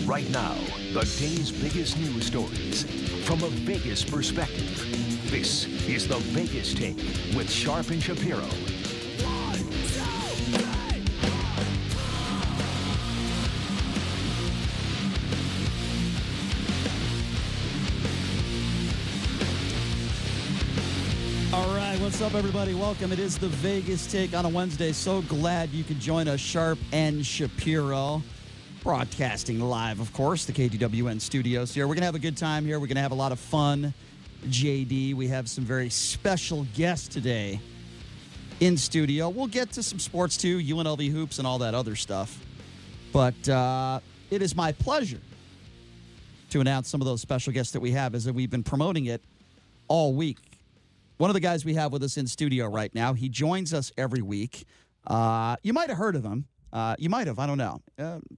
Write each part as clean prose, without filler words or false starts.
Right now, the day's biggest news stories from a Vegas perspective. This is the Vegas Take with Sharp and Shapiro. 1, 2, 3. All right, what's up, everybody? Welcome. It is the Vegas Take on a Wednesday. So glad you could join us, Sharp and Shapiro. Broadcasting live, of course, the KTWN studios here. We're going to have a good time here. We're going to have a lot of fun. JD, we have some very special guests today in studio. We'll get to some sports, too, UNLV hoops and all that other stuff. But it is my pleasure to announce some of those special guests that we have, as we've been promoting it all week. One of the guys we have with us in studio right now, he joins us every week. You might have heard of him. You might have, I don't know.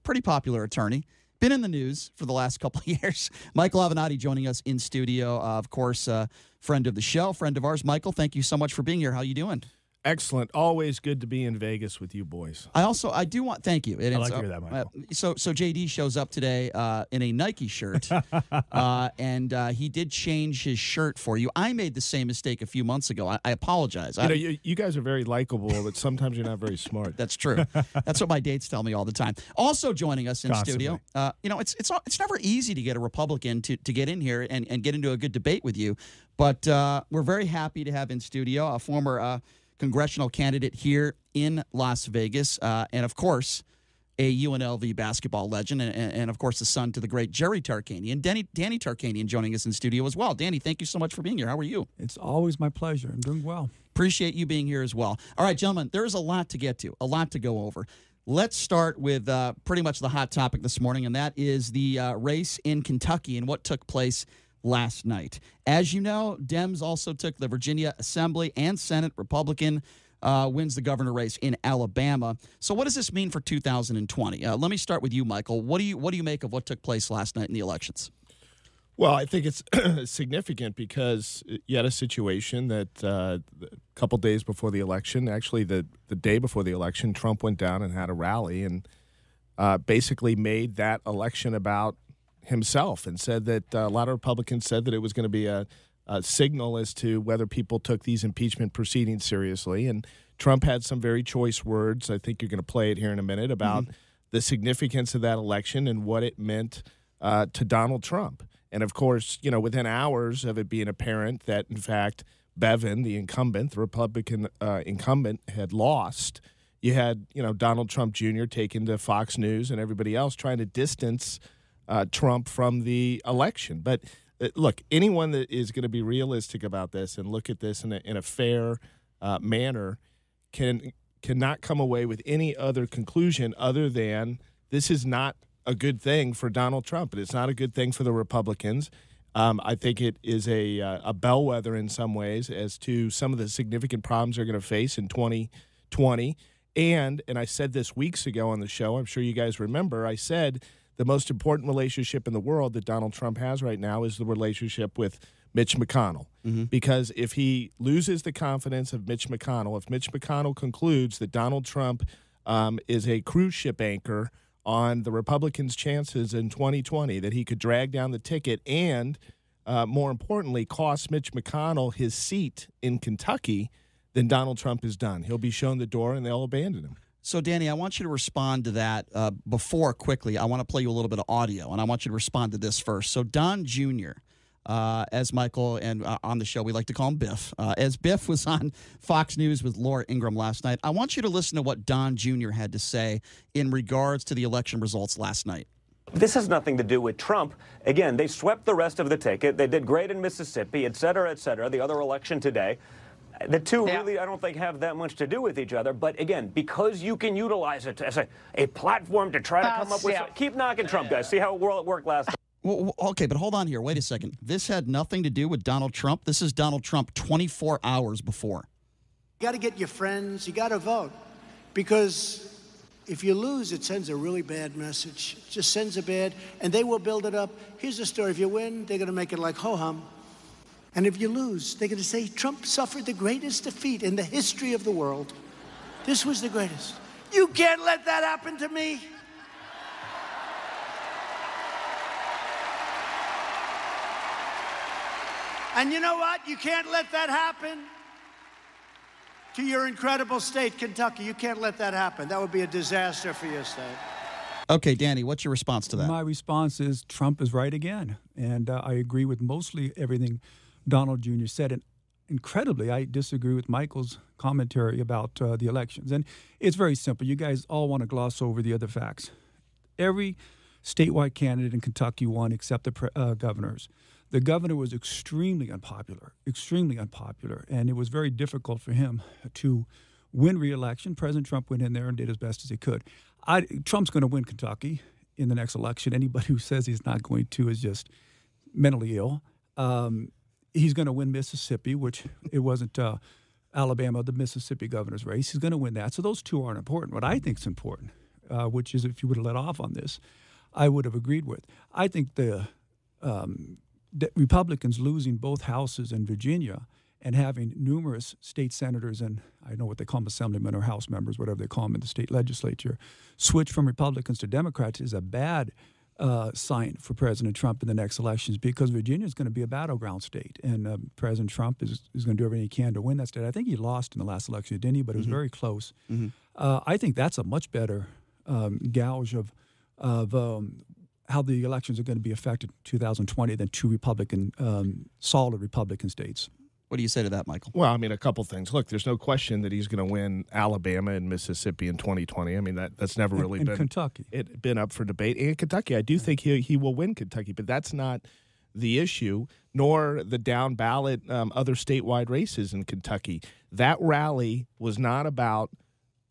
Pretty popular attorney. Been in the news for the last couple of years. Michael Avenatti joining us in studio. Of course, friend of the show, friend of ours. Michael, thank you so much for being here. How you doing? Excellent. Always good to be in Vegas with you boys. I do want, thank you. I like to hear that, Michael. So JD shows up today in a Nike shirt, and he did change his shirt for you. I made the same mistake a few months ago. I apologize. You guys are very likable, but sometimes you're not very smart. That's true. That's what my dates tell me all the time. Also joining us in studio, it's never easy to get a Republican to get in here and get into a good debate with you, but we're very happy to have in studio a former congressional candidate here in Las Vegas, and of course, a UNLV basketball legend, and of course, the son to the great Jerry Tarkanian. Danny Tarkanian joining us in studio as well. Danny, thank you so much for being here. How are you? It's always my pleasure. I'm doing well. Appreciate you being here as well. All right, gentlemen, there's a lot to get to, a lot to go over. Let's start with pretty much the hot topic this morning, and that is the race in Kentucky and what took place last night. As you know, Dems also took the Virginia Assembly and Senate. Republican wins the governor race in Alabama. So what does this mean for 2020? Let me start with you, Michael. What do you make of what took place last night in the elections? Well, I think it's significant because you had a situation that a couple days before the election, actually the day before the election, Trump went down and had a rally and basically made that election about himself and said that a lot of Republicans said that it was going to be a signal as to whether people took these impeachment proceedings seriously. And Trump had some very choice words. I think you're going to play it here in a minute about the significance of that election and what it meant to Donald Trump. And, of course, within hours of it being apparent that, in fact, Bevin, the incumbent, the Republican incumbent, had lost, you had, Donald Trump Jr. taken to Fox News and everybody else trying to distance Trump from the election. But look, anyone that is going to be realistic about this and look at this in a fair manner cannot come away with any other conclusion other than this is not a good thing for Donald Trump, and it's not a good thing for the Republicans. I think it is a bellwether in some ways as to some of the significant problems they're going to face in 2020. And I said this weeks ago on the show, I'm sure you guys remember, I said the most important relationship in the world that Donald Trump has right now is the relationship with Mitch McConnell. Because if he loses the confidence of Mitch McConnell, if Mitch McConnell concludes that Donald Trump is a cruise ship anchor on the Republicans' chances in 2020, that he could drag down the ticket and, more importantly, cost Mitch McConnell his seat in Kentucky, then Donald Trump is done. He'll be shown the door and they'll abandon him. So, Danny, I want you to respond to that quickly. I want to play you a little bit of audio, and I want you to respond to this first. So, Don Jr., as Michael and on the show, we like to call him Biff. As Biff was on Fox News with Laura Ingraham last night, I want you to listen to what Don Jr. had to say in regards to the election results last night. This has nothing to do with Trump. Again, they swept the rest of the ticket. They did great in Mississippi, et cetera, the other election today. The two really, I don't think, have that much to do with each other. But again, because you can utilize it as a platform to try to come up with... Keep knocking Trump, guys. See how well it worked last time. Well, okay, but hold on here. Wait a second. This had nothing to do with Donald Trump. This is Donald Trump 24 hours before. You got to get your friends. You got to vote. Because if you lose, it sends a really bad message. It just sends a bad... And they will build it up. Here's the story. If you win, they're going to make it like ho-hum. And if you lose, they're going to say Trump suffered the greatest defeat in the history of the world. This was the greatest. You can't let that happen to me. And you know what? You can't let that happen to your incredible state, Kentucky. You can't let that happen. That would be a disaster for your state. Okay, Danny, what's your response to that? My response is Trump is right again. And I agree with mostly everything Donald Jr. said. And incredibly, I disagree with Michael's commentary about the elections. And it's very simple. You guys all want to gloss over the other facts. Every statewide candidate in Kentucky won except the governors. The governor was extremely unpopular, and it was very difficult for him to win re-election. President Trump went in there and did as best as he could. Trump's going to win Kentucky in the next election. Anybody who says he's not going to is just mentally ill. He's going to win Mississippi, which it wasn't Alabama, the Mississippi governor's race. He's going to win that. So those two aren't important. What I think is important, which is if you would have let off on this, I would have agreed with. I think the Republicans losing both houses in Virginia and having numerous state senators and I know what they call them, assemblymen or House members, whatever they call them in the state legislature, switch from Republicans to Democrats is a bad sign for President Trump in the next elections because Virginia is going to be a battleground state, and President Trump is going to do everything he can to win that state. I think he lost in the last election, didn't he? But it was very close. I think that's a much better gauge of how the elections are going to be affected in 2020 than two solid Republican states. What do you say to that, Michael? Well, I mean, a couple things. Look, there's no question that he's going to win Alabama and Mississippi in 2020. I mean, that's never really been Kentucky. Been up for debate. And Kentucky, I do think he will win Kentucky, but that's not the issue, nor the down ballot other statewide races in Kentucky. That rally was not about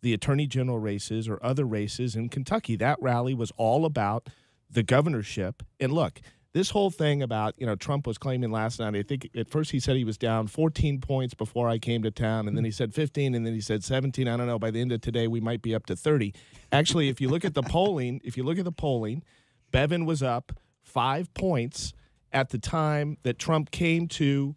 the attorney general races or other races in Kentucky. That rally was all about the governorship. And look, this whole thing about, Trump was claiming last night, I think at first he said he was down 14 points before I came to town, and then he said 15, and then he said 17. I don't know, by the end of today we might be up to 30. Actually, if you look at the polling, Bevin was up 5 points at the time that Trump came to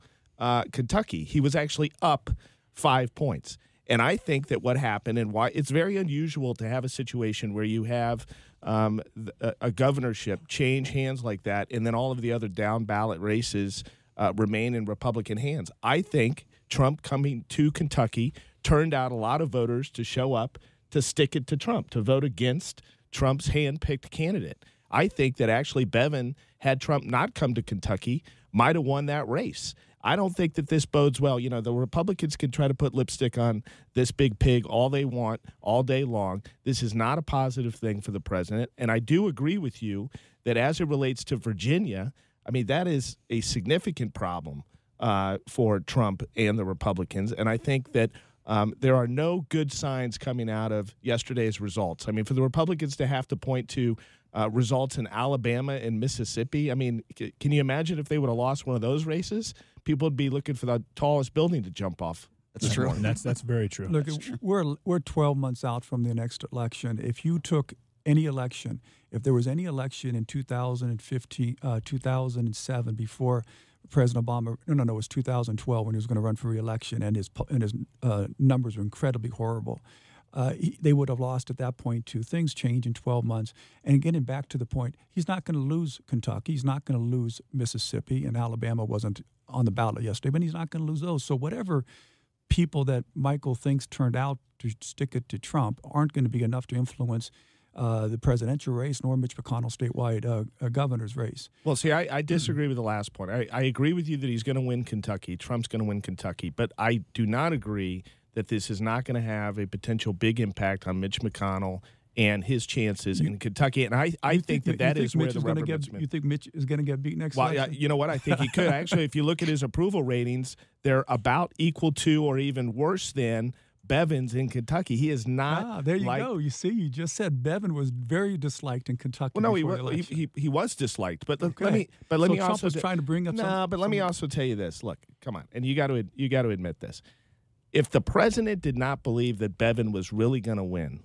Kentucky. He was actually up 5 points. And I think that what happened and why it's very unusual to have a situation where you have a governorship change hands like that, and then all of the other down ballot races remain in Republican hands. I think Trump coming to Kentucky turned out a lot of voters to show up to stick it to Trump, to vote against Trump's hand-picked candidate. I think that actually Bevin, had Trump not come to Kentucky, might have won that race. I don't think that this bodes well. The Republicans can try to put lipstick on this big pig all they want, all day long. This is not a positive thing for the president. And I do agree with you that as it relates to Virginia, I mean, that is a significant problem for Trump and the Republicans. And I think that there are no good signs coming out of yesterday's results. I mean, for the Republicans to have to point to results in Alabama and Mississippi, I mean, can you imagine if they would have lost one of those races? People would be looking for the tallest building to jump off. That's true. That's very true. Look, we're 12 months out from the next election. If you took any election, if there was any election in 2015, 2007 before President Obama, no, it was 2012 when he was going to run for re-election, and his numbers were incredibly horrible. They would have lost at that point too. Things change in 12 months. And getting back to the point, he's not going to lose Kentucky. He's not going to lose Mississippi, and Alabama wasn't on the ballot yesterday, but he's not going to lose those. So whatever people that Michael thinks turned out to stick it to Trump aren't going to be enough to influence the presidential race nor Mitch McConnell's statewide governor's race. Well, see, I disagree with the last point. I agree with you that he's going to win Kentucky. Trump's going to win Kentucky. But I do not agree that this is not going to have a potential big impact on Mitch McConnell and his chances in Kentucky. And I think that is where the rubber meets the road. You think Mitch is going to get beat next election? You know what? I think he could. Actually, if you look at his approval ratings, they're about equal to or even worse than Bevin's in Kentucky. He is not. There you go. You see, you just said Bevin was very disliked in Kentucky. Well, no, he was disliked. But okay. let me Trump also was trying to bring up. Let me also tell you this. Look, come on, and you got to admit this. If the president did not believe that Bevin was really going to win,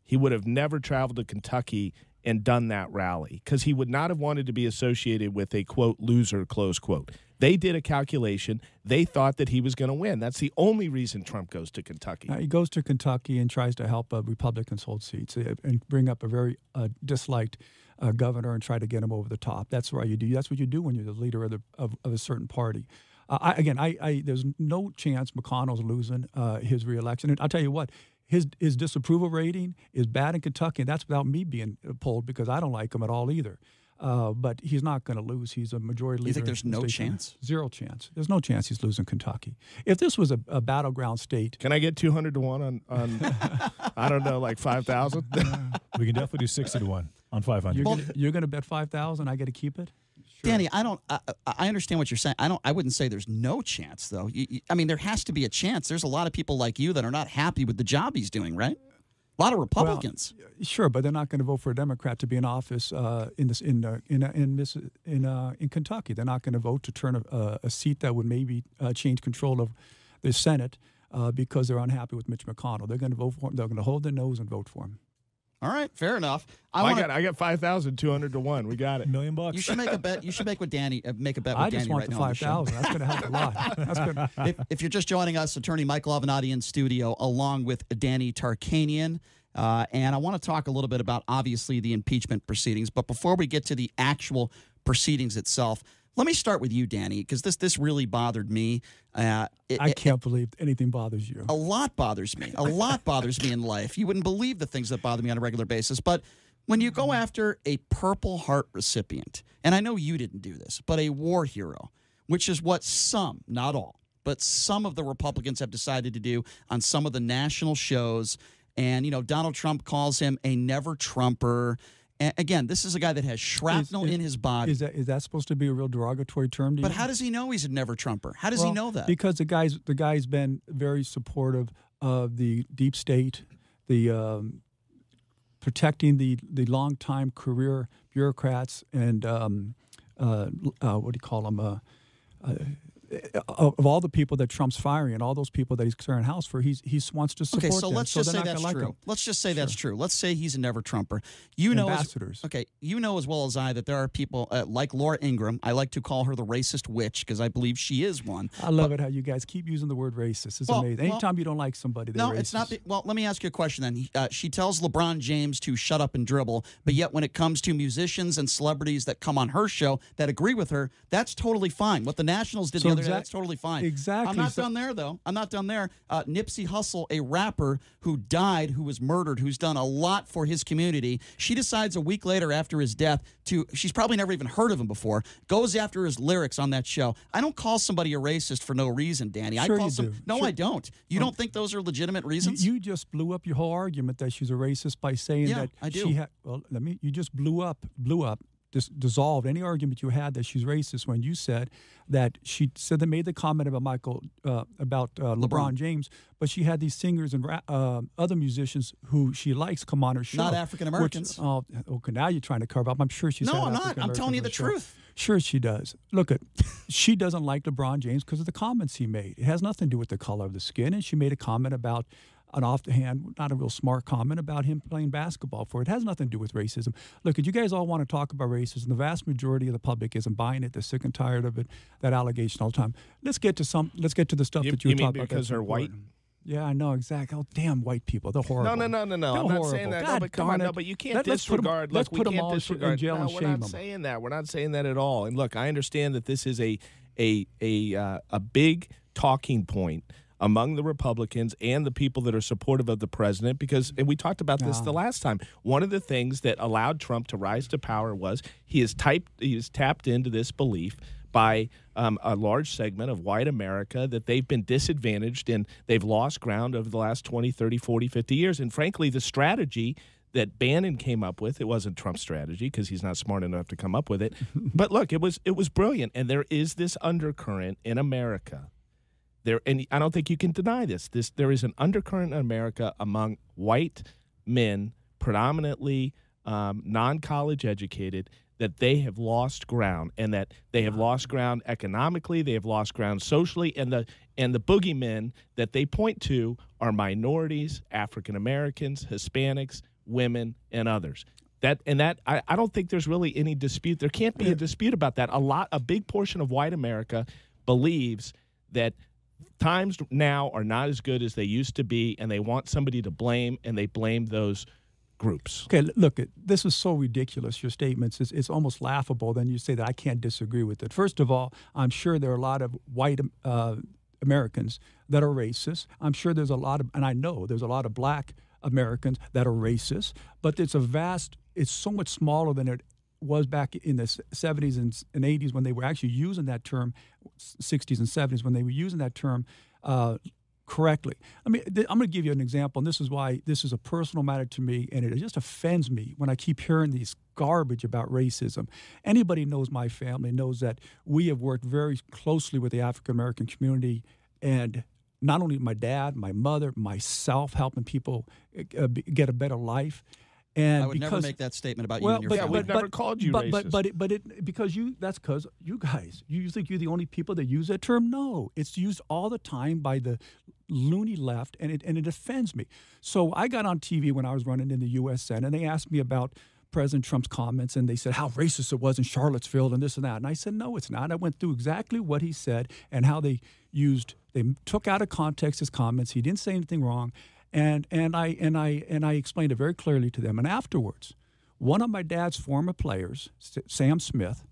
he would have never traveled to Kentucky and done that rally because he would not have wanted to be associated with a, quote, loser, close quote. They did a calculation. They thought that he was going to win. That's the only reason Trump goes to Kentucky. He goes to Kentucky and tries to help Republicans hold seats and bring up a very disliked governor and try to get him over the top. That's what you do. That's what you do when you're the leader of a certain party. There's no chance McConnell's losing his reelection. And I'll tell you what, his disapproval rating is bad in Kentucky, and that's without me being polled because I don't like him at all either. But he's not going to lose. He's a majority leader. You think there's no chance? Zero chance. There's no chance he's losing Kentucky. If this was a battleground state. Can I get 200 to 1 on I don't know, like 5,000? We can definitely do 60 to 1 on 500. You're going to bet 5,000. I got to keep it. Sure. Danny, I understand what you're saying. I wouldn't say there's no chance, though. I mean, there has to be a chance. There's a lot of people like you that are not happy with the job he's doing, right? A lot of Republicans. Well, sure, but they're not going to vote for a Democrat to be in office in Kentucky. They're not going to vote to turn a seat that would maybe change control of the Senate because they're unhappy with Mitch McConnell. They're going to vote for him. They're going to hold their nose and vote for him. All right, fair enough. I got 5,200 to 1. We got it. $1 million. You should make a bet. You should make with Danny. Make a bet with I Danny just want right the now on the show. 5,000. That's going to help a lot. That's good. If you're just joining us, attorney Michael Avenatti in studio, along with Danny Tarkanian. And I want to talk a little bit about, obviously, the impeachment proceedings. But before we get to the actual proceedings itself, let me start with you, Danny, because this really bothered me. I can't believe anything bothers you. A lot bothers me. A lot bothers me in life. You wouldn't believe the things that bother me on a regular basis. But when you go after a Purple Heart recipient, and I know you didn't do this, but a war hero, which is what some, not all, but some of the Republicans have decided to do on some of the national shows. And, Donald Trump calls him a never-Trumper. And again, this is a guy that has shrapnel in his body. Is that supposed to be a real derogatory term to you? But how does he know he's a never-Trumper? How does he know that? Because the guy's been very supportive of the deep state, the protecting the long-time career bureaucrats and what do you call them? Of all the people that Trump's firing and all those people that he's clearing house for, he wants to support them. Okay, so let's just say that's true. Let's just say that's true. Let's say he's a never-Trumper. Ambassadors. You know as well as I that there are people like Laura Ingraham. I like to call her the racist witch because I believe she is one. I love it how you guys keep using the word racist. It's amazing. Anytime you don't like somebody, they're racist. It's not. Well, let me ask you a question then. She tells LeBron James to shut up and dribble, but yet when it comes to musicians and celebrities that come on her show that agree with her, that's totally fine. What the Nationals did the other day, that's totally fine. Exactly. I'm not done there, though. I'm not done there. Nipsey Hussle, a rapper who died, who was murdered, who's done a lot for his community, she decides a week later after his death she's probably never even heard of him before, goes after his lyrics on that show. I don't call somebody a racist for no reason, Danny. Sure you do. No, sure. I don't. You don't think those are legitimate reasons? You just blew up your whole argument that she's a racist by saying that I do. she had. Well, you just blew up. Dissolved any argument you had that she's racist when you said that she said they made the comment about LeBron James, but she had these singers and other musicians who she likes come on her show. Not African Americans. Okay, now you're trying to cover up. I'm sure she's. No, I'm not. I'm telling you the truth. Sure, she does. Look, she doesn't like LeBron James because of the comments he made. It has nothing to do with the color of the skin, and she made a comment about. An off-the-hand, not a real smart comment about him playing basketball for it. It has nothing to do with racism. Look, you guys all want to talk about racism. The vast majority of the public isn't buying it. They're sick and tired of it, that allegation all the time. Let's get to the stuff that you were talking about. Because they're white? Yeah, I know, exactly. Oh, damn white people. They're horrible. No. They're I'm not horrible. saying that. God, no, but come on, it. no, but you can't disregard. Let's put them all in jail and shame them. We're not saying that. We're not saying that at all. And look, I understand that this is a big talking point among the Republicans and the people that are supportive of the president, and we talked about this the last time. One of the things that allowed Trump to rise to power was he has tapped into this belief by a large segment of white America that they've been disadvantaged and they've lost ground over the last 20, 30, 40, 50 years. And frankly, the strategy that Bannon came up with, it wasn't Trump's strategy because he's not smart enough to come up with it. But look, it was brilliant. And there is this undercurrent in America. And I don't think you can deny this. There is an undercurrent in America among white men, predominantly non-college educated, that they have lost ground, and that they have lost ground economically, they have lost ground socially, and the boogeymen that they point to are minorities, African Americans, Hispanics, women, and others. I don't think there's really any dispute. There can't be a dispute about that. A big portion of white America believes that times now are not as good as they used to be, and they want somebody to blame, and they blame those groups. Okay, look, this is so ridiculous, your statements. It's almost laughable. Then you say that I can't disagree with it. First of all, I'm sure there are a lot of white Americans that are racist. I'm sure there's a lot of, and I know there's a lot of black Americans that are racist, but it's so much smaller than it was back in the 70s and 80s when they were actually using that term, 60s and 70s when they were using that term correctly. I mean, I'm going to give you an example, and this is why this is a personal matter to me, and it just offends me when I keep hearing these garbage about racism. Anybody knows my family knows that we have worked very closely with the African-American community, and not only my dad, my mother, myself, helping people get a better life. And I would never make that statement about you and your family. We've never called you racist. Because you guys, you think you're the only people that use that term? No, it's used all the time by the loony left, and it offends me. So I got on TV when I was running in the U.S. Senate, and they asked me about President Trump's comments, and they said how racist it was in Charlottesville and this and that. And I said, no, it's not. I went through exactly what he said and how they took out of context his comments. He didn't say anything wrong. And I explained it very clearly to them. And afterwards, one of my dad's former players, Sam Smith,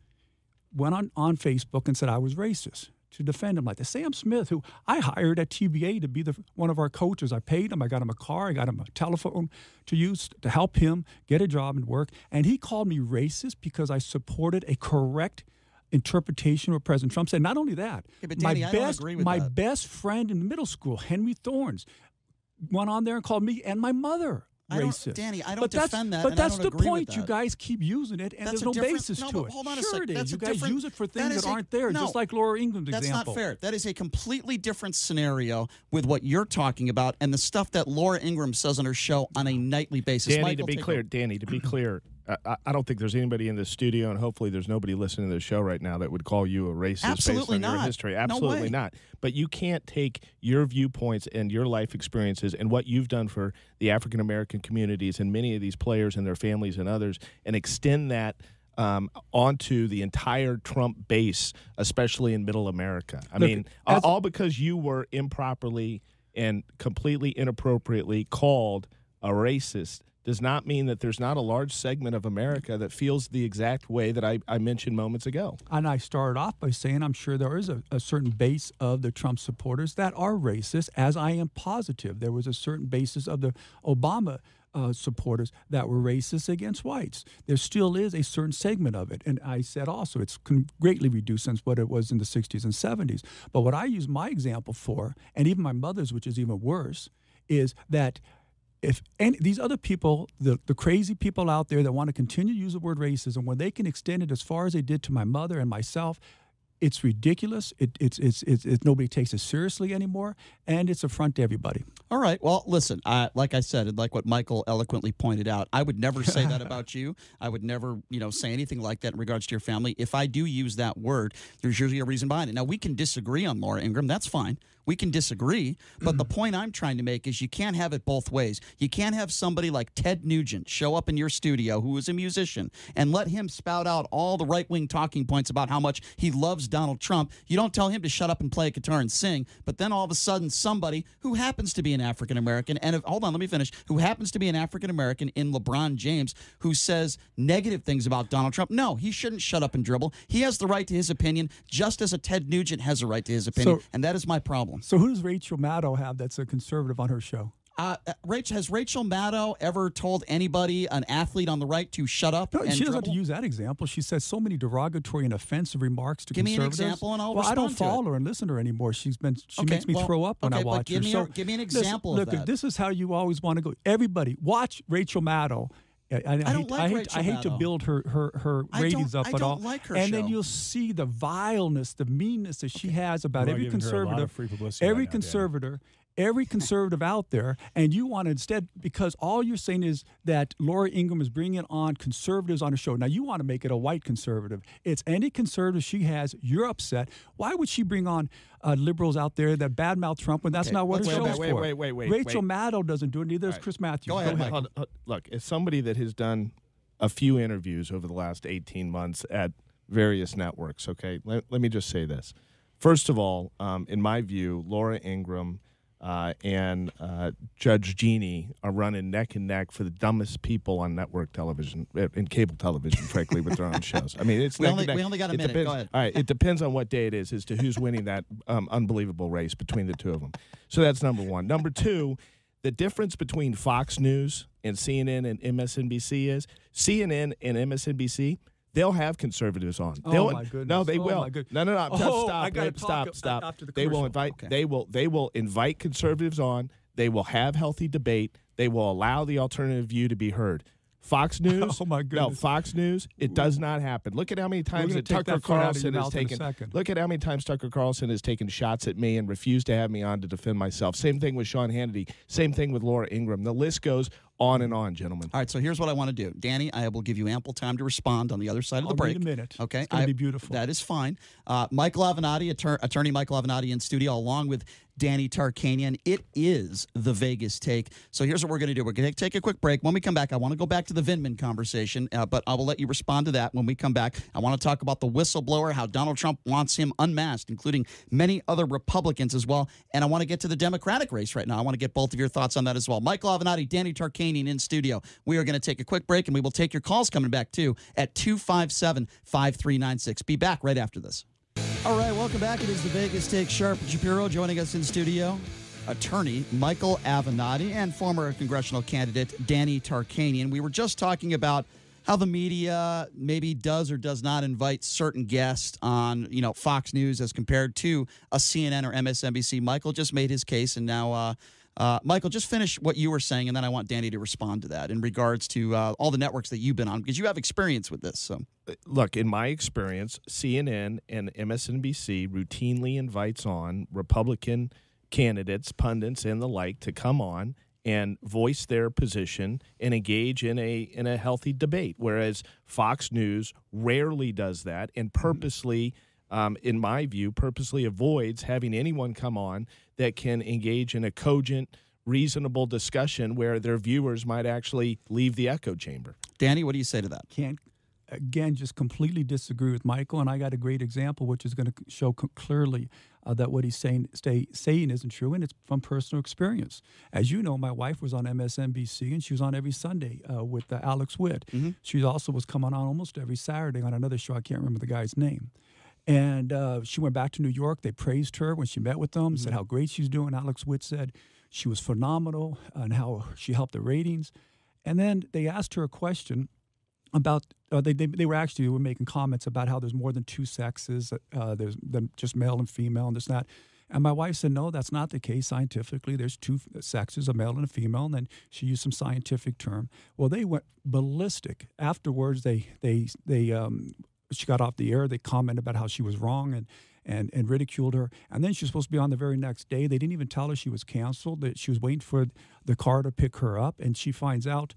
went on Facebook and said I was racist to defend him like that. Sam Smith, who I hired at TBA to be one of our coaches. I paid him. I got him a car. I got him a telephone to use to help him get a job and work. And he called me racist because I supported a correct interpretation of what President Trump said. Not only that, but Danny, I don't agree with my that. best friend in middle school, Henry Thorns, went on there and called me and my mother racist. Danny, I don't defend that. But and I that's don't the agree point. with You that. guys keep using it, and there's no basis to it. Hold on a sure second. it is. That's You a guys different- use it for that things is that aren't there, no, just like Laura Ingram's That's example. not fair. That is a completely different scenario with what you're talking about and the stuff that Laura Ingraham says on her show on a nightly basis. Danny, Michael, to be clear, I don't think there's anybody in the studio, and hopefully there's nobody listening to the show right now that would call you a racist Absolutely based on not. your history. No Absolutely way. not. But you can't take your viewpoints and your life experiences and what you've done for the African-American communities and many of these players and their families and others and extend that onto the entire Trump base, especially in middle America. I mean, all because you were improperly and completely inappropriately called a racist does not mean that there's not a large segment of America that feels the exact way that I mentioned moments ago. And I started off by saying I'm sure there is a certain base of the Trump supporters that are racist, as I am positive there was a certain basis of the Obama supporters that were racist against whites. There still is a certain segment of it. And I said also it's greatly reduced since what it was in the 60s and 70s. But what I use my example for, and even my mother's, which is even worse, is that if these other people, the crazy people out there that want to continue to use the word racism, when they can extend it as far as they did to my mother and myself, it's ridiculous. It's nobody takes it seriously anymore, and it's affront to everybody. All right. Well, listen, like I said, and like what Michael eloquently pointed out, I would never say that about you. I would never, say anything like that in regards to your family. If I do use that word, there's usually a reason behind it. Now, we can disagree on Laura Ingraham. That's fine. We can disagree. But the point I'm trying to make is you can't have it both ways. You can't have somebody like Ted Nugent show up in your studio, who is a musician, and let him spout out all the right-wing talking points about how much he loves Donald Trump. You don't tell him to shut up and play a guitar and sing, but then all of a sudden somebody who happens to be an African-American, and hold on, let me finish, who happens to be an African-American in LeBron James, who says negative things about Donald Trump. No, he shouldn't shut up and dribble. He has the right to his opinion, just as a Ted Nugent has a right to his opinion, and that is my problem. So who does Rachel Maddow have that's a conservative on her show? Has Rachel Maddow ever told anybody, an athlete on the right, to shut up? No, and she doesn't have dribble? to use that example. She says so many derogatory and offensive remarks to Give me an conservatives. example and I'll I don't respond to follow it. her and listen to her anymore. She Okay, makes me throw up when I watch but her. give me an example of look, that. This is how you always want to go. Everybody, watch Rachel Maddow. I hate to build her ratings up at all. Like her and show. then you'll see the vileness, the meanness that she has about We're every giving her a lot conservative. of free publicity Every right now, Danny. conservator every conservative out there, and you want to instead, because all you're saying is that Laura Ingraham is bringing on conservatives on her show. Now, you want to make it a white conservative. It's any conservative she has, you're upset. Why would she bring on liberals out there that badmouth Trump when that's not what her show is for? Wait. Rachel Maddow doesn't do it, neither does Chris Matthews. Go ahead. Hold. Look, as somebody that has done a few interviews over the last 18 months at various networks, okay, let me just say this. First of all, in my view, Laura Ingraham and Judge Jeannie are running neck and neck for the dumbest people on network television, in cable television, frankly, with their own shows. I mean, it's we neck only, and neck. we only got a minute. Depends, Go ahead. all right, it depends on what day it is as to who's winning that unbelievable race between the two of them. So that's number one. Number two, the difference between Fox News and CNN and MSNBC is CNN and MSNBC, they'll have conservatives on. My goodness. No, they will. My goodness. No. I gotta Stop. after the They will commercial. invite. Okay. They will invite conservatives on. They will have healthy debate. They will allow the alternative view to be heard. Fox News. Oh, my goodness. No, Fox News. It does not happen. Look at how many times gonna that take Tucker that foot out of your Carlson has mouth in a taken. second. Look at how many times Tucker Carlson has taken shots at me and refused to have me on to defend myself. Same thing with Sean Hannity. Same thing with Laura Ingraham. The list goes on and on, gentlemen. All right, so here's what I want to do. Danny, I will give you ample time to respond on the other side of the break. Need a minute. Okay. It's going to be beautiful. That is fine. Michael Avenatti, attorney Michael Avenatti in studio, along with Danny Tarkanian. It is the Vegas Take. So here's what we're going to do. We're going to take a quick break. When we come back, I want to go back to the Vindman conversation, but I will let you respond to that when we come back. I want to talk about the whistleblower, how Donald Trump wants him unmasked, including many other Republicans as well. And I want to get to the Democratic race right now. I want to get both of your thoughts on that as well. Michael Avenatti, Danny Tarkanian in studio. We are going to take a quick break, and we will take your calls coming back, too, at 257-5396. Be back right after this. All right, welcome back. It is the Vegas Take. Sharp and Shapiro joining us in studio. Attorney Michael Avenatti and former congressional candidate Danny Tarkanian. We were just talking about how the media maybe does or does not invite certain guests on, Fox News as compared to a CNN or MSNBC. Michael just made his case, and now Michael, just finish what you were saying, and then I want Danny to respond to that in regards to all the networks that you've been on, because you have experience with this. So, look, in my experience, CNN and MSNBC routinely invites on Republican candidates, pundits, and the like to come on and voice their position and engage in a healthy debate, whereas Fox News rarely does that and purposely, in my view, purposely avoids having anyone come on that can engage in a cogent, reasonable discussion where their viewers might actually leave the echo chamber. Danny, what do you say to that? Can't, again, just completely disagree with Michael, and I got a great example which is going to show clearly that what he's saying isn't true, and it's from personal experience. As you know, my wife was on MSNBC, and she was on every Sunday with Alex Witt. Mm-hmm. She also was coming on almost every Saturday on another show. I can't remember the guy's name. And she went back to New York. They praised her when she met with them, said how great she's doing. Alex Witt said she was phenomenal and how she helped the ratings. And then they asked her a question about they were making comments about how there's more than two sexes, there's just male and female and this and that. And my wife said, no, that's not the case scientifically. There's two sexes, a male and a female. And then she used some scientific term. Well, they went ballistic. Afterwards, she got off the air. They commented about how she was wrong and ridiculed her. And then she was supposed to be on the very next day. They didn't even tell her she was canceled, that she was waiting for the car to pick her up. And she finds out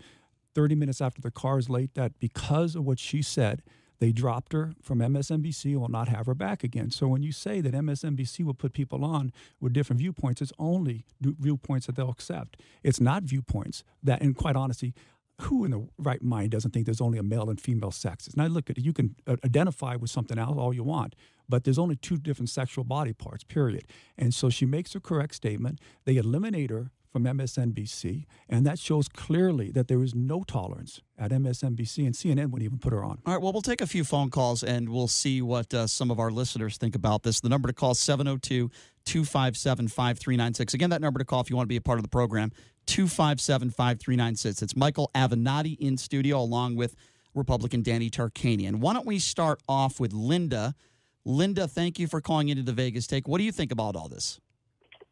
30 minutes after the car is late that because of what she said, they dropped her from MSNBC and will not have her back again. So when you say that MSNBC will put people on with different viewpoints, it's only viewpoints that they'll accept. It's not viewpoints that, and quite honestly, who in the right mind doesn't think there's only a male and female sexes? Now, look at it. You can identify with something else all you want, but there's only two different sexual body parts, period. And so she makes a correct statement. They eliminate her from MSNBC, and that shows clearly that there is no tolerance at MSNBC, and CNN wouldn't even put her on. All right, well, we'll take a few phone calls, and we'll see what some of our listeners think about this. The number to call is 702-257-5396. Again, that number to call if you want to be a part of the program, 257-5396. It's Michael Avenatti in studio along with Republican Danny Tarkanian. Why don't we start off with Linda? Linda, thank you for calling into the Vegas Take. What do you think about all this?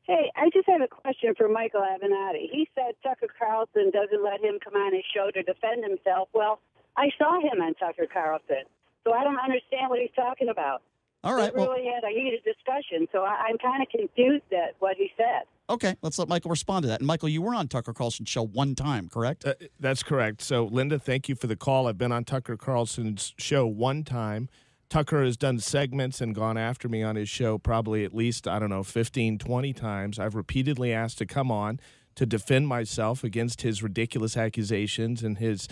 Hey, I just have a question for Michael Avenatti. He said Tucker Carlson doesn't let him come on his show to defend himself. Well, I saw him on Tucker Carlson, so I don't understand what he's talking about. All right. We really had a heated discussion, so I'm kind of confused at what he said. Okay, let's let Michael respond to that. And Michael, you were on Tucker Carlson's show one time, correct? That's correct. So, Linda, thank you for the call. I've been on Tucker Carlson's show one time. Tucker has done segments and gone after me on his show probably at least, 15, 20 times. I've repeatedly asked to come on to defend myself against his ridiculous accusations and his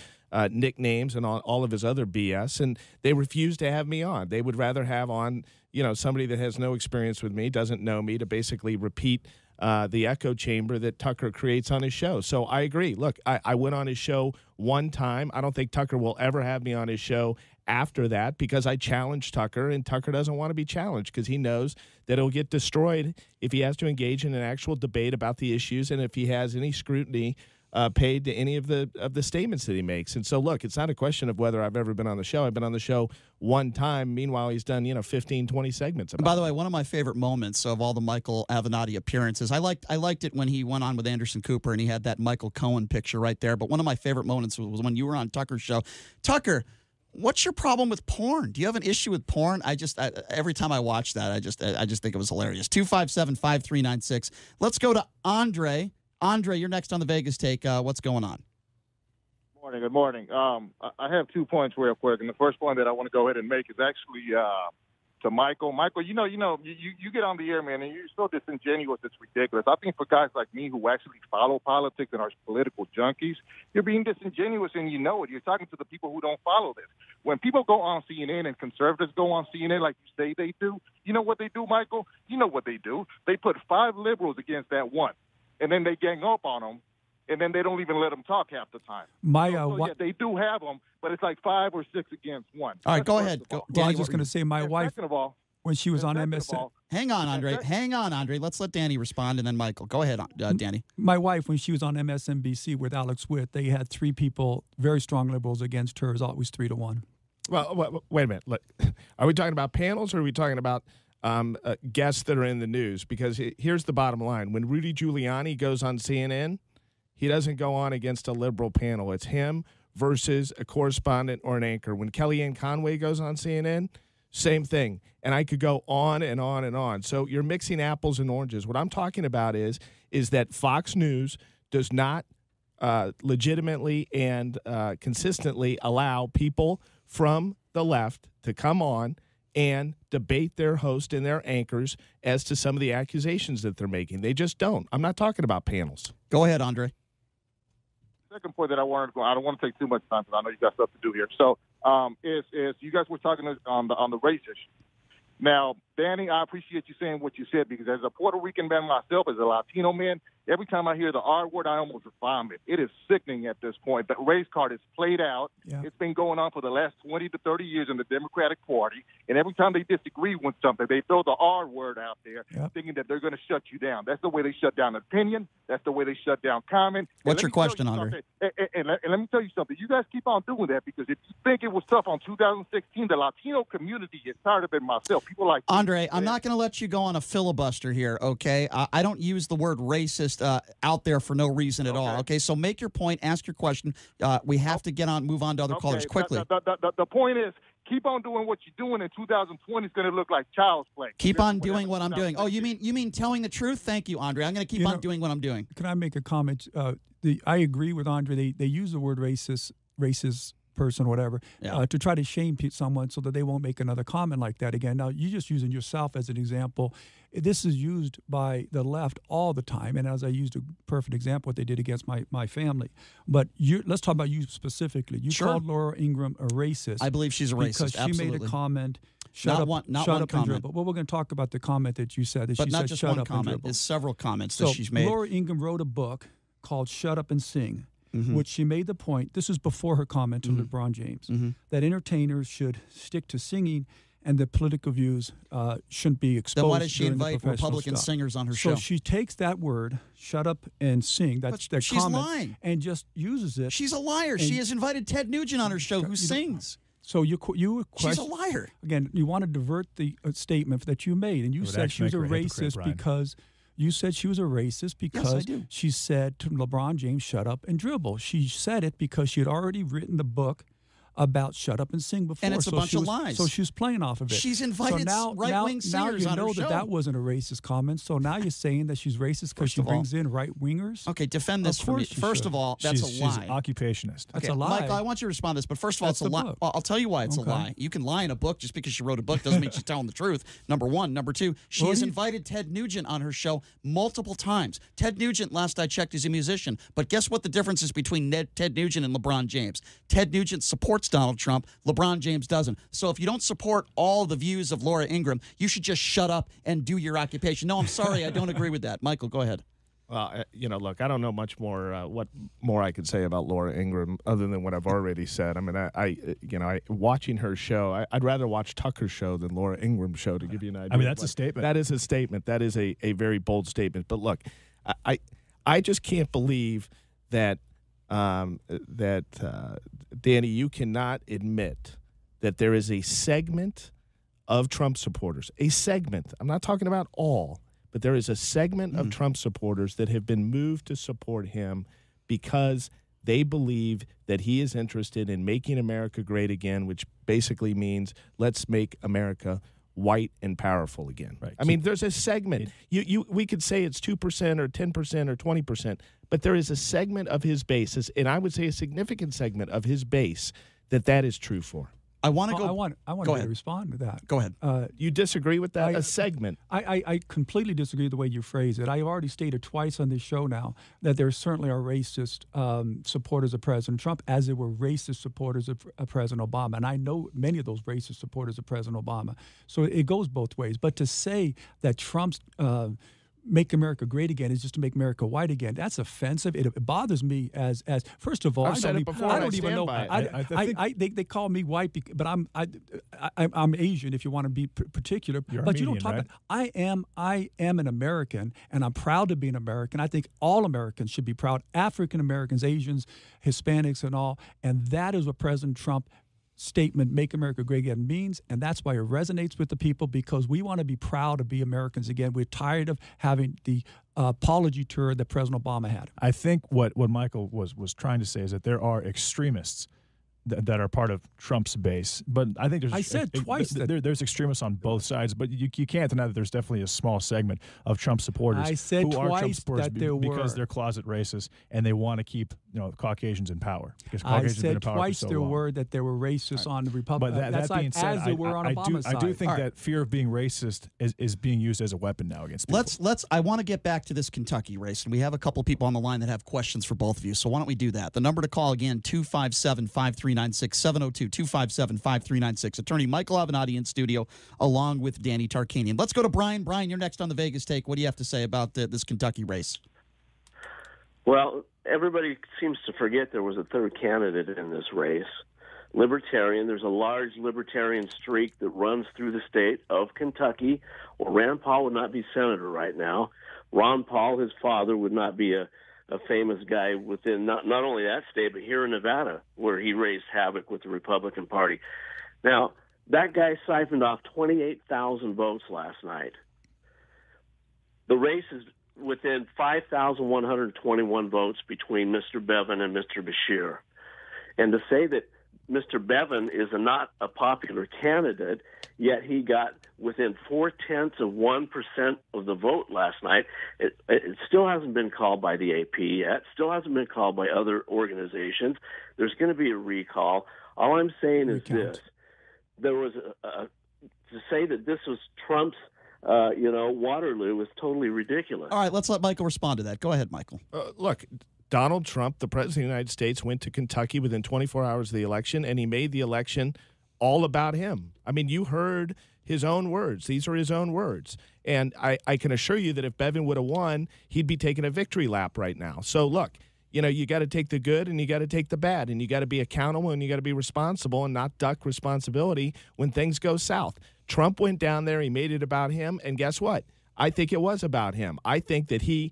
nicknames and all of his other BS, and they refuse to have me on. They would rather have on, somebody that has no experience with me, doesn't know me, to basically repeat the echo chamber that Tucker creates on his show. So I agree. Look, I went on his show one time. I don't think Tucker will ever have me on his show after that because I challenged Tucker, and Tucker doesn't want to be challenged because he knows that he'll get destroyed if he has to engage in an actual debate about the issues and if he has any scrutiny paid to any of the statements that he makes. And so, look, it's not a question of whether I've ever been on the show. I've been on the show one time. Meanwhile, he's done, 15, 20 segments about By the way, one of my favorite moments of all the Michael Avenatti appearances, I liked it when he went on with Anderson Cooper and he had that Michael Cohen picture right there. But one of my favorite moments was when you were on Tucker's show. Tucker, what's your problem with porn? Do you have an issue with porn? Every time I watch that, I just think it was hilarious. 257-5396. Let's go to Andre. Andre, you're next on the Vegas Take. What's going on? Good morning. I have 2 points real quick, and the first point that I want to go ahead and make is actually to Michael. Michael, you get on the air, man, and you're so disingenuous, it's ridiculous. I think for guys like me who actually follow politics and are political junkies, you're being disingenuous, and you know it. You're talking to the people who don't follow this. When people go on CNN and conservatives go on CNN like you say they do, you know what they do, Michael? You know what they do. They put 5 liberals against that one. And then they gang up on them, and then they don't even let them talk half the time. Yeah, they do have them, but it's like 5 or 6 against 1. All right, go ahead. Well, I was just going to say my wife, second of all, when she was on MSN. Hang on, Andre. Let's let Danny respond, and then Michael. Go ahead, Danny. My wife, when she was on MSNBC with Alex Witt, they had 3 people, very strong liberals, against her. It was always 3-1. Well, wait a minute. Look, are we talking about panels, or are we talking about guests that are in the news? Because here's the bottom line. When Rudy Giuliani goes on CNN, he doesn't go on against a liberal panel. It's him versus a correspondent or an anchor. When Kellyanne Conway goes on CNN, same thing. And I could go on and on and on. So you're mixing apples and oranges. What I'm talking about is that Fox News does not legitimately and consistently allow people from the left to come on and debate their host and their anchors as to some of the accusations that they're making. They just don't. I'm not talking about panels. Go ahead, Andre. Second point that I wanted to go, I don't want to take too much time because I know you got stuff to do here. So is you guys were talking on the race issue. Now, Danny, I appreciate you saying what you said because as a Puerto Rican man myself, as a Latino man, every time I hear the R word, I almost vomit. It is sickening at this point. The race card is played out. Yeah. It's been going on for the last 20 to 30 years in the Democratic Party. And every time they disagree with something, they throw the R word out there, thinking that they're going to shut you down. That's the way they shut down opinion. That's the way they shut down comment. What's your question, Andre? And let me tell you something. You guys keep on doing that because if you think it was tough on 2016, the Latino community is tired of it myself. People like Andre, I'm not going to let you go on a filibuster here, okay? I don't use the word racist out there for no reason at all, okay? So make your point, ask your question. We have to move on to other callers quickly. The point is, keep on doing what you're doing. In 2020, it's going to look like child's play. Keep on doing what I'm doing. Oh, you mean telling the truth? Thank you, Andre. I'm going to keep on doing what I'm doing. Can I make a comment? I agree with Andre. They use the word racist person, whatever, to try to shame someone so that they won't make another comment like that again. Now, you're just using yourself as an example. This is used by the left all the time, and as I used a perfect example, what they did against my family. But let's talk about you specifically. You called Laura Ingraham a racist. I believe she's a racist, because she made a comment. Shut up and dribble. Well, we're going to talk about the comment that you said. But not just one comment. There's several comments that she's made. Laura Ingraham wrote a book called Shut Up and Sing, which she made the point, this is before her comment to LeBron James, that entertainers should stick to singing and the political views shouldn't be exposed. Then why does she invite Republican singers on her show? So she takes that word, shut up and sing, that's their comment, lying. And just uses it. She's a liar. She has invited Ted Nugent on her show who sings. So you question, she's a liar. Again, you want to divert the statement that you made, and you said she was a racist because... You said she was a racist because she said to LeBron James, shut up and dribble. She said it because she had already written the book about Shut Up and Sing before. And it's a bunch of lies. So she was playing off of it. She's invited right-wing singers on her show. Now you know that was a racist comment. So now you're saying that she's racist because she brings in right-wingers? Okay, defend this for me. First of all, that's a lie. She's an occupationist. That's a lie. Michael, I want you to respond to this, but first of all, it's a lie. Well, I'll tell you why it's a lie. You can lie in a book just because she wrote a book doesn't mean she's telling the truth, number one. Number two, she has invited Ted Nugent on her show multiple times. Ted Nugent, last I checked, is a musician. But guess what the difference is between Ted Nugent and LeBron James? Ted Nugent supports Donald Trump. LeBron James doesn't. So if you don't support all the views of Laura Ingraham, you should just shut up and do your occupation. No, I'm sorry. I don't agree with that. Michael, go ahead. Well, look, I don't know much more what more I could say about Laura Ingraham other than what I've already said. I mean, I watching her show, I'd rather watch Tucker's show than Laura Ingram's show, to give you an idea. I mean, that's a statement. That is a statement. That is a very bold statement. But look, I just can't believe that Danny, you cannot admit that there is a segment of Trump supporters, a segment. I'm not talking about all. But there is a segment of Trump supporters that have been moved to support him because they believe that he is interested in making America great again, which basically means let's make America white and powerful again. Right. I mean, there's a segment. We could say it's 2% or 10% or 20%, but there is a segment of his base, and I would say a significant segment of his base that is true for. I want to go. I want to respond to that. Go ahead. You disagree with that? A segment. I completely disagree with the way you phrase it. I have already stated twice on this show now that there certainly are racist supporters of President Trump, as there were racist supporters of President Obama. And I know many of those racist supporters of President Obama. So it goes both ways. But to say that Trump's Make America Great Again is just to make America white again, that's offensive. It bothers me as first of all, I've said it before, I don't even know. They call me white, but I'm Asian. If you want to be particular, You're but Armenian, you don't talk. right? I am an American, and I'm proud to be an American. I think all Americans should be proud. African Americans, Asians, Hispanics, and all. And that is what President Trump statement, Make America Great Again, means, and that's why it resonates with the people, because we want to be proud to be Americans again. We're tired of having the apology tour that President Obama had. I think what Michael was trying to say is that there are extremists that are part of Trump's base, but I think there's. I said twice that there's extremists on both sides, but you can't deny that there's definitely a small segment of Trump supporters. I said who are Trump twice supporters that there because were. they're closet racists and they want to keep Caucasians in power. Because I Caucasians have been in said power twice for so there long. were that there were racists on the Republican. But that being said, as there were on Obama's side. I do think that fear of being racist is being used as a weapon now against people. I want to get back to this Kentucky race, and we have a couple people on the line that have questions for both of you. So why don't we do that? The number to call again, 257-5396, 702-257-5396. Attorney Michael Avenatti in studio, along with Danny Tarkanian. Let's go to Brian. Brian, you're next on the Vegas Take. What do you have to say about this Kentucky race? Well, everybody seems to forget there was a third candidate in this race. Libertarian. There's a large libertarian streak that runs through the state of Kentucky. Well, Rand Paul would not be senator right now. Ron Paul, his father, would not be a famous guy within not only that state, but here in Nevada, where he raised havoc with the Republican Party. Now, that guy siphoned off 28,000 votes last night. The race is within 5,121 votes between Mr. Bevin and Mr. Bashir. And to say that Mr. Bevin is not a popular candidate, yet he got within 0.4% of the vote last night. It still hasn't been called by the AP yet, still hasn't been called by other organizations. There's going to be a recall. All I'm saying is this. There was to say that this was Trump's Waterloo is totally ridiculous. All right, let's let Michael respond to that. Go ahead, Michael. Look, Donald Trump, the president of the United States, went to Kentucky within 24 hours of the election, and he made the election all about him. I mean, you heard his own words. These are his own words. And I can assure you that if Bevin would have won, he'd be taking a victory lap right now. So, look, you got to take the good and you got to take the bad, and you got to be accountable and you got to be responsible and not duck responsibility when things go south. Trump went down there, he made it about him, and guess what? I think it was about him. I think that he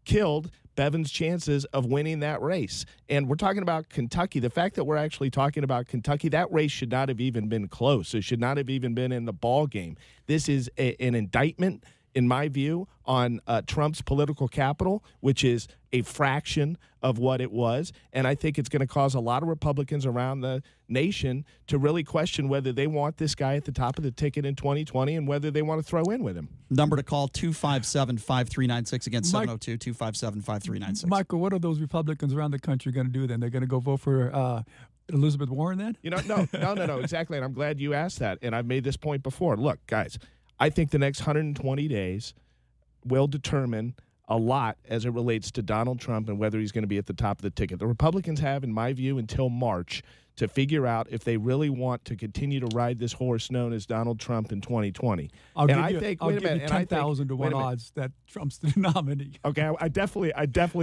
killed Bevin's chances of winning that race. And we're talking about Kentucky. The fact that we're actually talking about Kentucky, that race should not have even been close. It should not have even been in the ball game. This is an indictment in my view, on Trump's political capital, which is a fraction of what it was. And I think it's going to cause a lot of Republicans around the nation to really question whether they want this guy at the top of the ticket in 2020 and whether they want to throw in with him. Number to call, 257-5396. Again, 702-257-5396. Michael, what are those Republicans around the country going to do then? They're going to go vote for Elizabeth Warren then? No, exactly. And I'm glad you asked that. And I've made this point before. Look, guys, I think the next 120 days will determine a lot as it relates to Donald Trump and whether he's going to be at the top of the ticket. The Republicans have, in my view, until March to figure out if they really want to continue to ride this horse known as Donald Trump in 2020. I'll give you 10,000 to 1 odds that Trump's the nominee. Okay, I definitely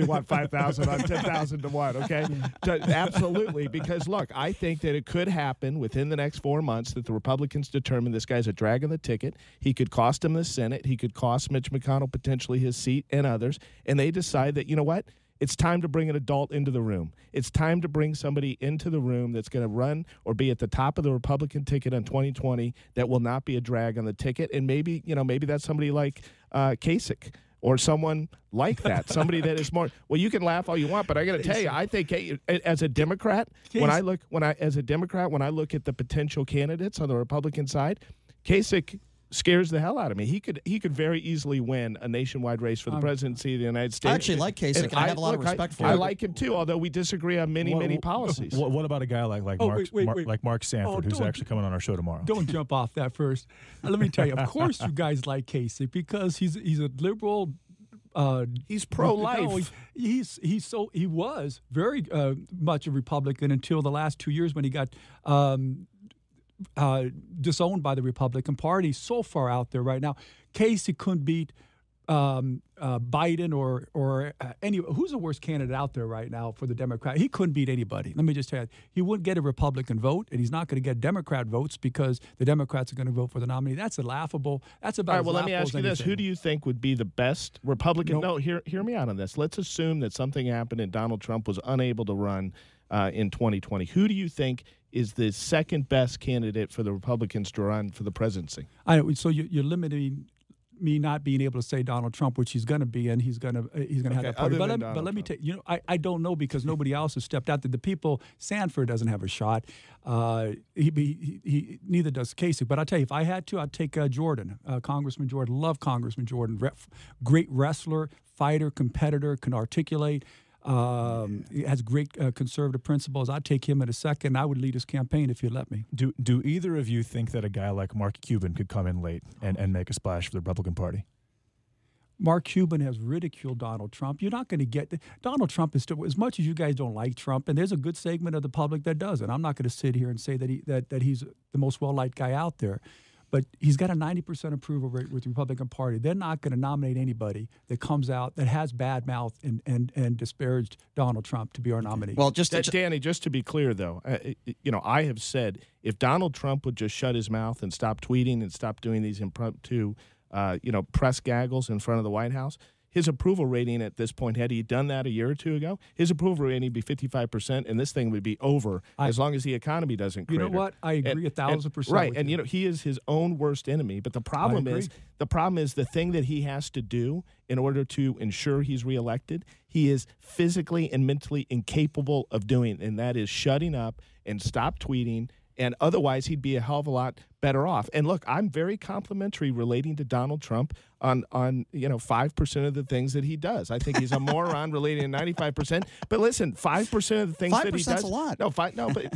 want 5,000 on 10,000 to 1. Okay, absolutely. Because look, I think that it could happen within the next 4 months that the Republicans determine this guy's a drag on the ticket. He could cost him the Senate. He could cost Mitch McConnell potentially his seat and others. And they decide that, you know what? It's time to bring an adult into the room. It's time to bring somebody into the room that's going to run or be at the top of the Republican ticket in 2020 that will not be a drag on the ticket. And maybe that's somebody like Kasich or someone like that, somebody that is more. Well, you can laugh all you want, but I got to tell you, I think as a Democrat, when I look at the potential candidates on the Republican side, Kasich scares the hell out of me. He could very easily win a nationwide race for the presidency of the United States. I actually like Kasich, and I have a lot of respect for him. I like him too, although we disagree on many policies. What about a guy like Mark Sanford, who's actually coming on our show tomorrow? Don't jump off that first. Let me tell you, of course you guys like Kasich because he's a liberal. He's pro-life. No, he was very much a Republican until the last 2 years when he got disowned by the Republican Party. So far out there right now, Kasich couldn't beat Biden or any. Who's the worst candidate out there right now for the Democrat? He couldn't beat anybody. Let me just tell you, he wouldn't get a Republican vote, and he's not going to get Democrat votes because the Democrats are going to vote for the nominee. That's laughable. That's about. All right. Well, let me ask you this: who do you think would be the best Republican? No, hear me out on this. Let's assume that something happened and Donald Trump was unable to run in 2020. Who do you think is the second best candidate for the Republicans to run for the presidency? So you're limiting me not being able to say Donald Trump, which he's going to be, and he's going to have that party. But let me tell you, I don't know because nobody else has stepped out. The people, Sanford doesn't have a shot. He neither does Kasich. But I'll tell you, if I had to, I'd take Jordan, Congressman Jordan. Love Congressman Jordan. Great wrestler, fighter, competitor, can articulate. He has great conservative principles. I'd take him in a second. I would lead his campaign if you'd let me. Do either of you think that a guy like Mark Cuban could come in late and make a splash for the Republican Party? Mark Cuban has ridiculed Donald Trump. You're not going to get Donald Trump is still, as much as you guys don't like Trump, and there's a good segment of the public that doesn't. I'm not going to sit here and say that he's the most well-liked guy out there. But he's got a 90% approval rate with the Republican Party. They're not going to nominate anybody that comes out that has bad mouth and disparaged Donald Trump to be our nominee. Well, Danny, just to be clear, though, I have said if Donald Trump would just shut his mouth and stop tweeting and stop doing these impromptu, press gaggles in front of the White House, his approval rating at this point, had he done that a year or two ago, his approval rating would be 55%, and this thing would be over as long as the economy doesn't crater. You know what? I agree 1,000%. Right, and he is his own worst enemy. But the problem is the thing that he has to do in order to ensure he's reelected, he is physically and mentally incapable of doing, and that is shutting up and stop tweeting. And otherwise, he'd be a hell of a lot better off. And look, I'm very complimentary relating to Donald Trump on 5% of the things that he does. I think he's a moron relating to 95%. But listen, 5% of the things that he does. 5%'s a lot.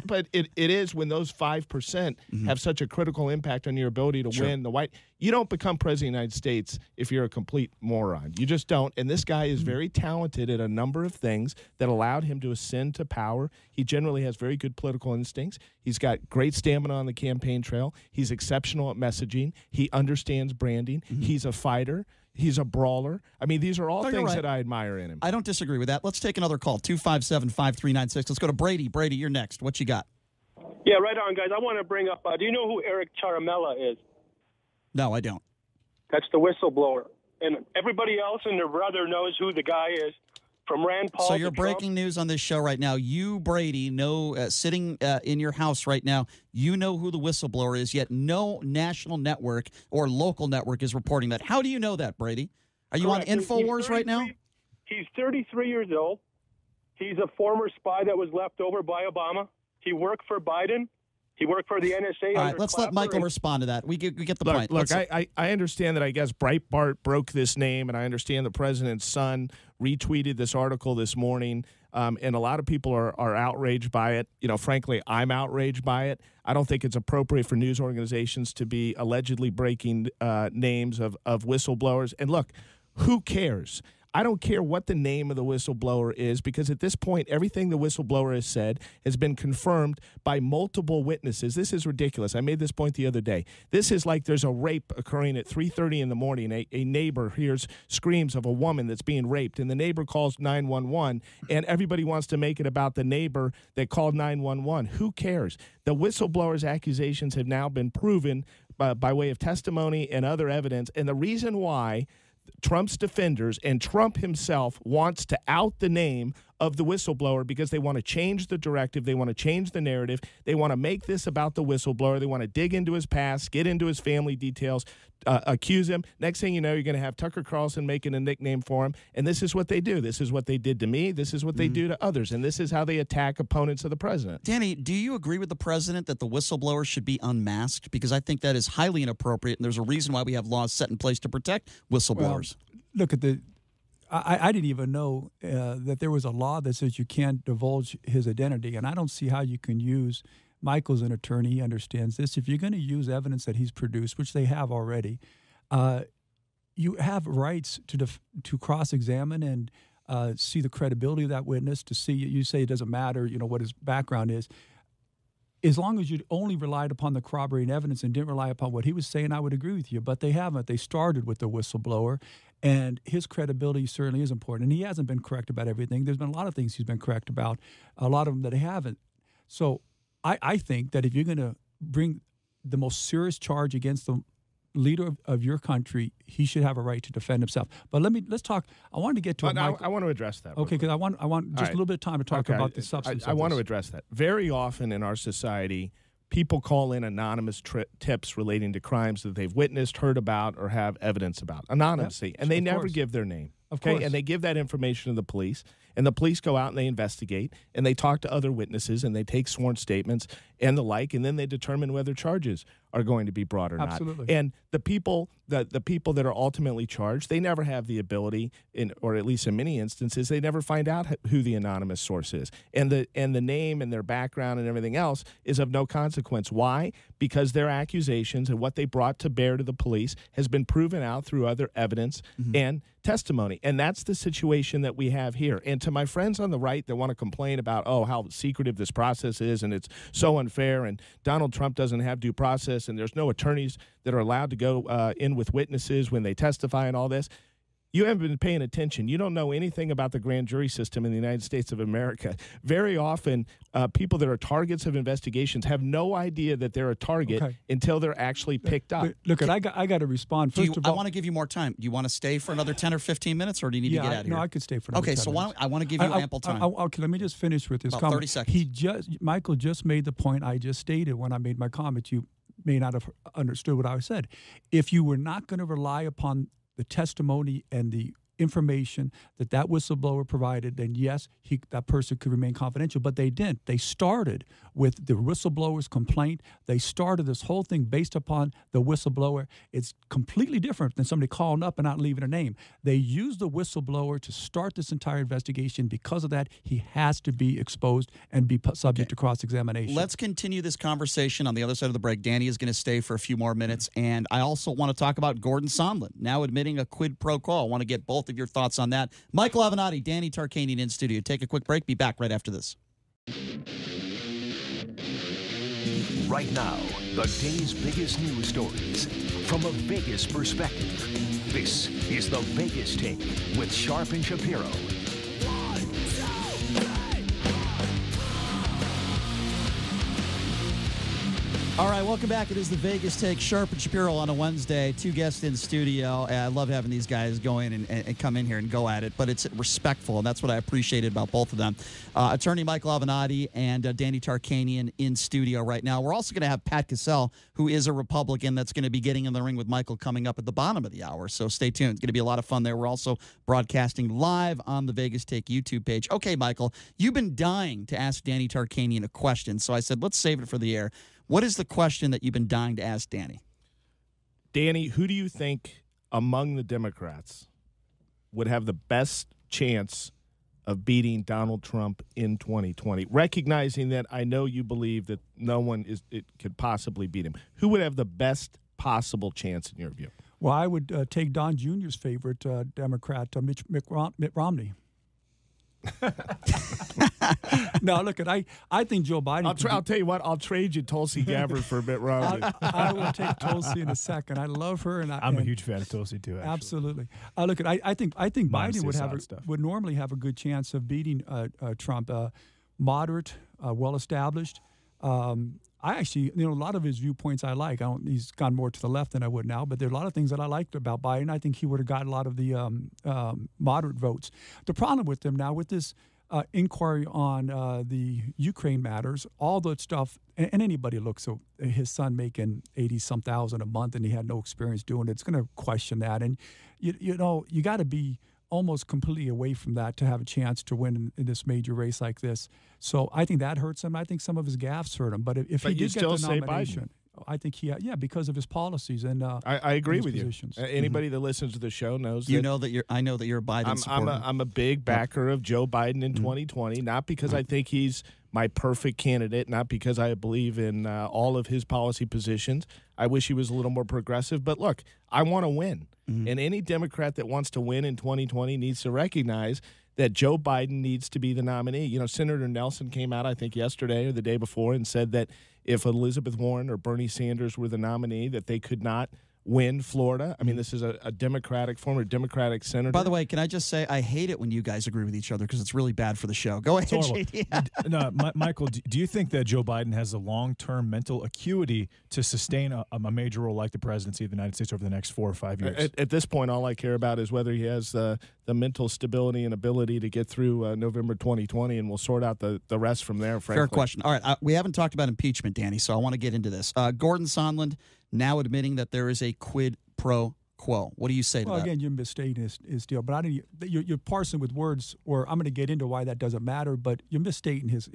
But it is when those 5% have such a critical impact on your ability to win the White. You don't become president of the United States if you're a complete moron. You just don't. And this guy is very talented at a number of things that allowed him to ascend to power. He generally has very good political instincts. He's got great stamina on the campaign trail. He's exceptional at messaging. He understands branding. He's a fighter. He's a brawler. I mean, these are all things that I admire in him. I don't disagree with that. Let's take another call, 257-5396. Let's go to Brady. Brady, you're next. What you got? Yeah, right on, guys. I want to bring up, do you know who Eric Charamella is? No, I don't. That's the whistleblower. And everybody else and their brother knows who the guy is. from Rand Paul. So you're to Trump. breaking news on this show right now. You, Brady, know, sitting in your house right now, you know who the whistleblower is, yet no national network or local network is reporting that. How do you know that, Brady? Are you Correct. on InfoWars right now? He's 33 years old. He's a former spy that was left over by Obama. He worked for Biden. He worked for the NSA. All right, let's let Michael respond to that. We get the point. Look, I understand that I guess Breitbart broke this name, and I understand the president's son retweeted this article this morning, and a lot of people are outraged by it. You know, frankly, I'm outraged by it. I don't think it's appropriate for news organizations to be allegedly breaking names of whistleblowers. And look, who cares? I don't care what the name of the whistleblower is, because at this point, everything the whistleblower has said has been confirmed by multiple witnesses. This is ridiculous. I made this point the other day. This is like there's a rape occurring at 3:30 in the morning. A neighbor hears screams of a woman that's being raped, and the neighbor calls 911, and everybody wants to make it about the neighbor that called 911. Who cares? The whistleblower's accusations have now been proven by way of testimony and other evidence, and the reason why Trump's defenders and Trump himself wants to out the name of the whistleblower because they want to change the directive. They want to change the narrative. They want to make this about the whistleblower. They want to dig into his past, get into his family details, accuse him. Next thing you know, you're going to have Tucker Carlson making a nickname for him. And this is what they do. This is what they did to me. This is what they do to others. And this is how they attack opponents of the president. Danny, do you agree with the president that the whistleblower should be unmasked? Because I think that is highly inappropriate, and there's a reason why we have laws set in place to protect whistleblowers. Well, look at the. I didn't even know that there was a law that says you can't divulge his identity, and I don't see how you can use. Michael's an attorney; he understands this. If you're going to use evidence that he's produced, which they have already, you have rights to cross-examine and see the credibility of that witness. To see, you say it doesn't matter, you know, what his background is. As long as you only relied upon the corroborating evidence and didn't rely upon what he was saying, I would agree with you. But they haven't. They started with the whistleblower, and his credibility certainly is important. And he hasn't been correct about everything. There's been a lot of things he's been correct about, a lot of them that he haven't. So I think that if you're going to bring the most serious charge against the leader of your country, he should have a right to defend himself. But let's talk. I wanted to get to I want to address that. Okay, because I want just a little bit of time to talk about the substance. I want to address that. Very often in our society, people call in anonymous tips relating to crimes that they've witnessed, heard about, or have evidence about anonymously, and they never give their name. Okay, and they give that information to the police, and the police go out and they investigate, and they talk to other witnesses, and they take sworn statements and the like, and then they determine whether charges are going to be brought or not. And the people that are ultimately charged, they never have the ability, or at least in many instances, they never find out who the anonymous source is, and the name and their background and everything else is of no consequence. Why? Because their accusations and what they brought to bear to the police has been proven out through other evidence and testimony. And that's the situation that we have here. And to my friends on the right that want to complain about, oh, how secretive this process is and it's so unfair and Donald Trump doesn't have due process and there's no attorneys that are allowed to go in with witnesses when they testify and all this, you haven't been paying attention. You don't know anything about the grand jury system in the United States of America. Very often, people that are targets of investigations have no idea that they're a target until they're actually picked up. Look, I got to respond. First of all, I want to give you more time. Do you want to stay for another 10 or 15 minutes, or do you need to get out of here? No, I could stay for another 10 so minutes. I want to give you ample time. Okay, let me just finish with this About comment. 30 seconds. Michael just made the point I just stated when I made my comment. You may not have understood what I said. If you were not going to rely upon the testimony and the information that whistleblower provided, then yes, that person could remain confidential. But they didn't. They started with the whistleblower's complaint. They started this whole thing based upon the whistleblower. It's completely different than somebody calling up and not leaving a name. They used the whistleblower to start this entire investigation. Because of that, he has to be exposed and be subject to cross-examination. Let's continue this conversation on the other side of the break. Danny is going to stay for a few more minutes, and I also want to talk about Gordon Sondland now admitting a quid pro quo. I want to get both of your thoughts on that. Michael Avenatti, Danny Tarkanian in studio. Take a quick break. Be back right after this. Right now, the day's biggest news stories from a Vegas perspective. This is the Vegas Take with Sharp and Shapiro. All right, welcome back. It is the Vegas Take, Sharp and Shapiro on a Wednesday. Two guests in studio. I love having these guys go in and come in here and go at it, but it's respectful, and that's what I appreciated about both of them. Attorney Michael Avenatti and Danny Tarkanian in studio right now. We're also going to have Pat Cassell, who is a Republican that's going to be getting in the ring with Michael coming up at the bottom of the hour, so stay tuned. It's going to be a lot of fun there. We're also broadcasting live on the Vegas Take YouTube page. Okay, Michael, you've been dying to ask Danny Tarkanian a question, so I said let's save it for the air. What is the question that you've been dying to ask Danny? Danny, who do you think among the Democrats would have the best chance of beating Donald Trump in 2020? Recognizing that I know you believe that no one could possibly beat him. Who would have the best possible chance in your view? Well, I would take Don Jr.'s favorite Democrat, Mitt Romney. No, look, I think Joe Biden. I'll tell you what. I'll trade you Tulsi Gabbard for Mitt Romney. I will take Tulsi in a second. I love her, and I'm a huge fan of Tulsi too. Actually. Absolutely. Look, I think Biden would normally have a good chance of beating Trump. Moderate, well established. I actually, a lot of his viewpoints I like. He's gone more to the left than I would now, but there are a lot of things that I liked about Biden. I think he would have got a lot of the moderate votes. The problem with him now, with this inquiry on the Ukraine matters, all that stuff, and anybody looks at his son making $80,000 a month and he had no experience doing it, it's going to question that. And, you got to be almost completely away from that to have a chance to win in this major race like this. So I think that hurts him. I think some of his gaffes hurt him. But if he did get the nomination, I think because of his policies and I agree with positions. You. Anybody that listens to the show knows I know that you're a Biden supporter. I'm a big backer of Joe Biden in 2020, not because I think he's my perfect candidate, not because I believe in all of his policy positions. I wish he was a little more progressive. But look, I want to win. And any Democrat that wants to win in 2020 needs to recognize that Joe Biden needs to be the nominee. Senator Nelson came out, I think, yesterday or the day before and said that if Elizabeth Warren or Bernie Sanders were the nominee, that they could not win Florida. I mean, this is a former Democratic senator. By the way, can I just say I hate it when you guys agree with each other because it's really bad for the show. Go ahead, JD. No, Michael, do you think that Joe Biden has the long-term mental acuity to sustain a major role like the presidency of the United States over the next 4 or 5 years? At this point, all I care about is whether he has the mental stability and ability to get through November 2020, and we'll sort out the rest from there, frankly. Fair question. All right, we haven't talked about impeachment, Danny, so I want to get into this. Gordon Sondland now admitting that there is a quid pro quo. What do you say to that? Well, again, you're misstating his deal, but you're parsing with words, or I'm going to get into why that doesn't matter, but you're misstating his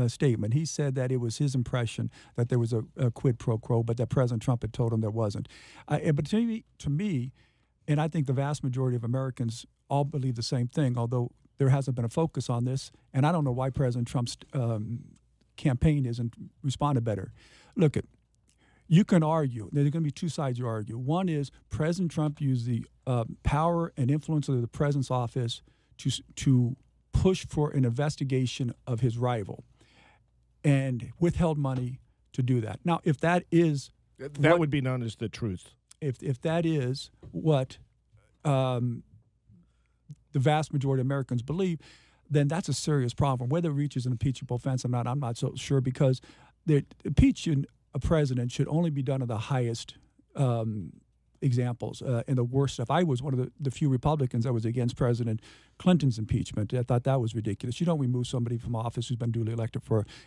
statement. He said that it was his impression that there was a quid pro quo, but that President Trump had told him there wasn't. But to me, and I think the vast majority of Americans all believe the same thing, although there hasn't been a focus on this, and I don't know why President Trump's campaign isn't responded better. Look, you can argue. There are going to be two sides you argue. One is President Trump used the power and influence of the president's office to push for an investigation of his rival and withheld money to do that. Now, if that is... That would be known as the truth. If that is what the vast majority of Americans believe, then that's a serious problem. Whether it reaches an impeachable offense or not, I'm not so sure, because the impeaching a president should only be done in the highest examples and the worst stuff. I was one of the few Republicans that was against President Clinton's impeachment. I thought that was ridiculous. You don't remove somebody from office who's been duly elected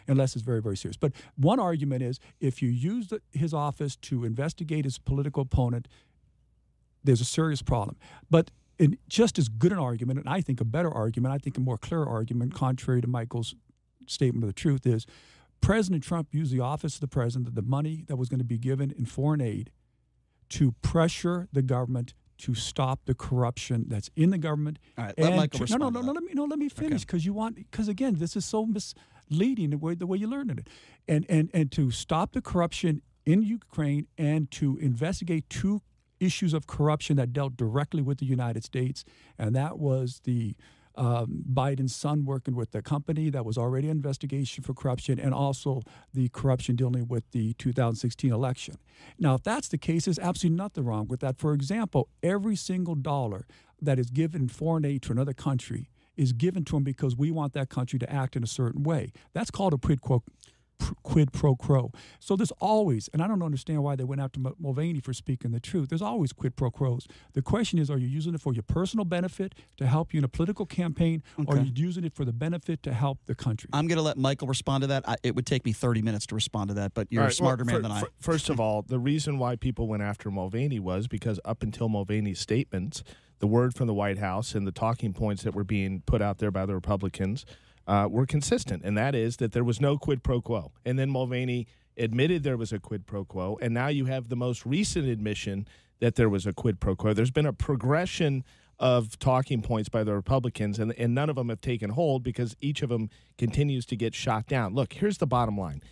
unless it's very, very serious. But one argument is if you use his office to investigate his political opponent, there's a serious problem. But just as good an argument, and I think a better argument, I think a more clear argument, contrary to Michael's statement of the truth, is President Trump used the office of the president, the money that was going to be given in foreign aid, to pressure the government to stop the corruption that's in the government. All right, let Michael respond. Let me finish, because again, this is so misleading the way you're learning it, and to stop the corruption in Ukraine and to investigate two issues of corruption that dealt directly with the United States, and that was the Biden's son working with the company that was already an investigation for corruption, and also the corruption dealing with the 2016 election. Now, if that's the case, there's absolutely nothing wrong with that. For example, every single dollar that is given in foreign aid to another country is given to them because we want that country to act in a certain way. That's called a quid pro quid pro quo. So there's always, and I don't understand why they went after Mulvaney for speaking the truth. There's always quid pro quos. The question is, are you using it for your personal benefit to help you in a political campaign, or are you using it for the benefit to help the country? I'm going to let Michael respond to that. It would take me 30 minutes to respond to that, but you're a smarter man than I. First of all, the reason why people went after Mulvaney was because up until Mulvaney's statements, the word from the White House and the talking points that were being put out there by the Republicans were consistent, and that is that there was no quid pro quo. And then Mulvaney admitted there was a quid pro quo, and now you have the most recent admission that there was a quid pro quo. There's been a progression of talking points by the Republicans, and none of them have taken hold because each of them continues to get shot down. Look, here's the bottom line.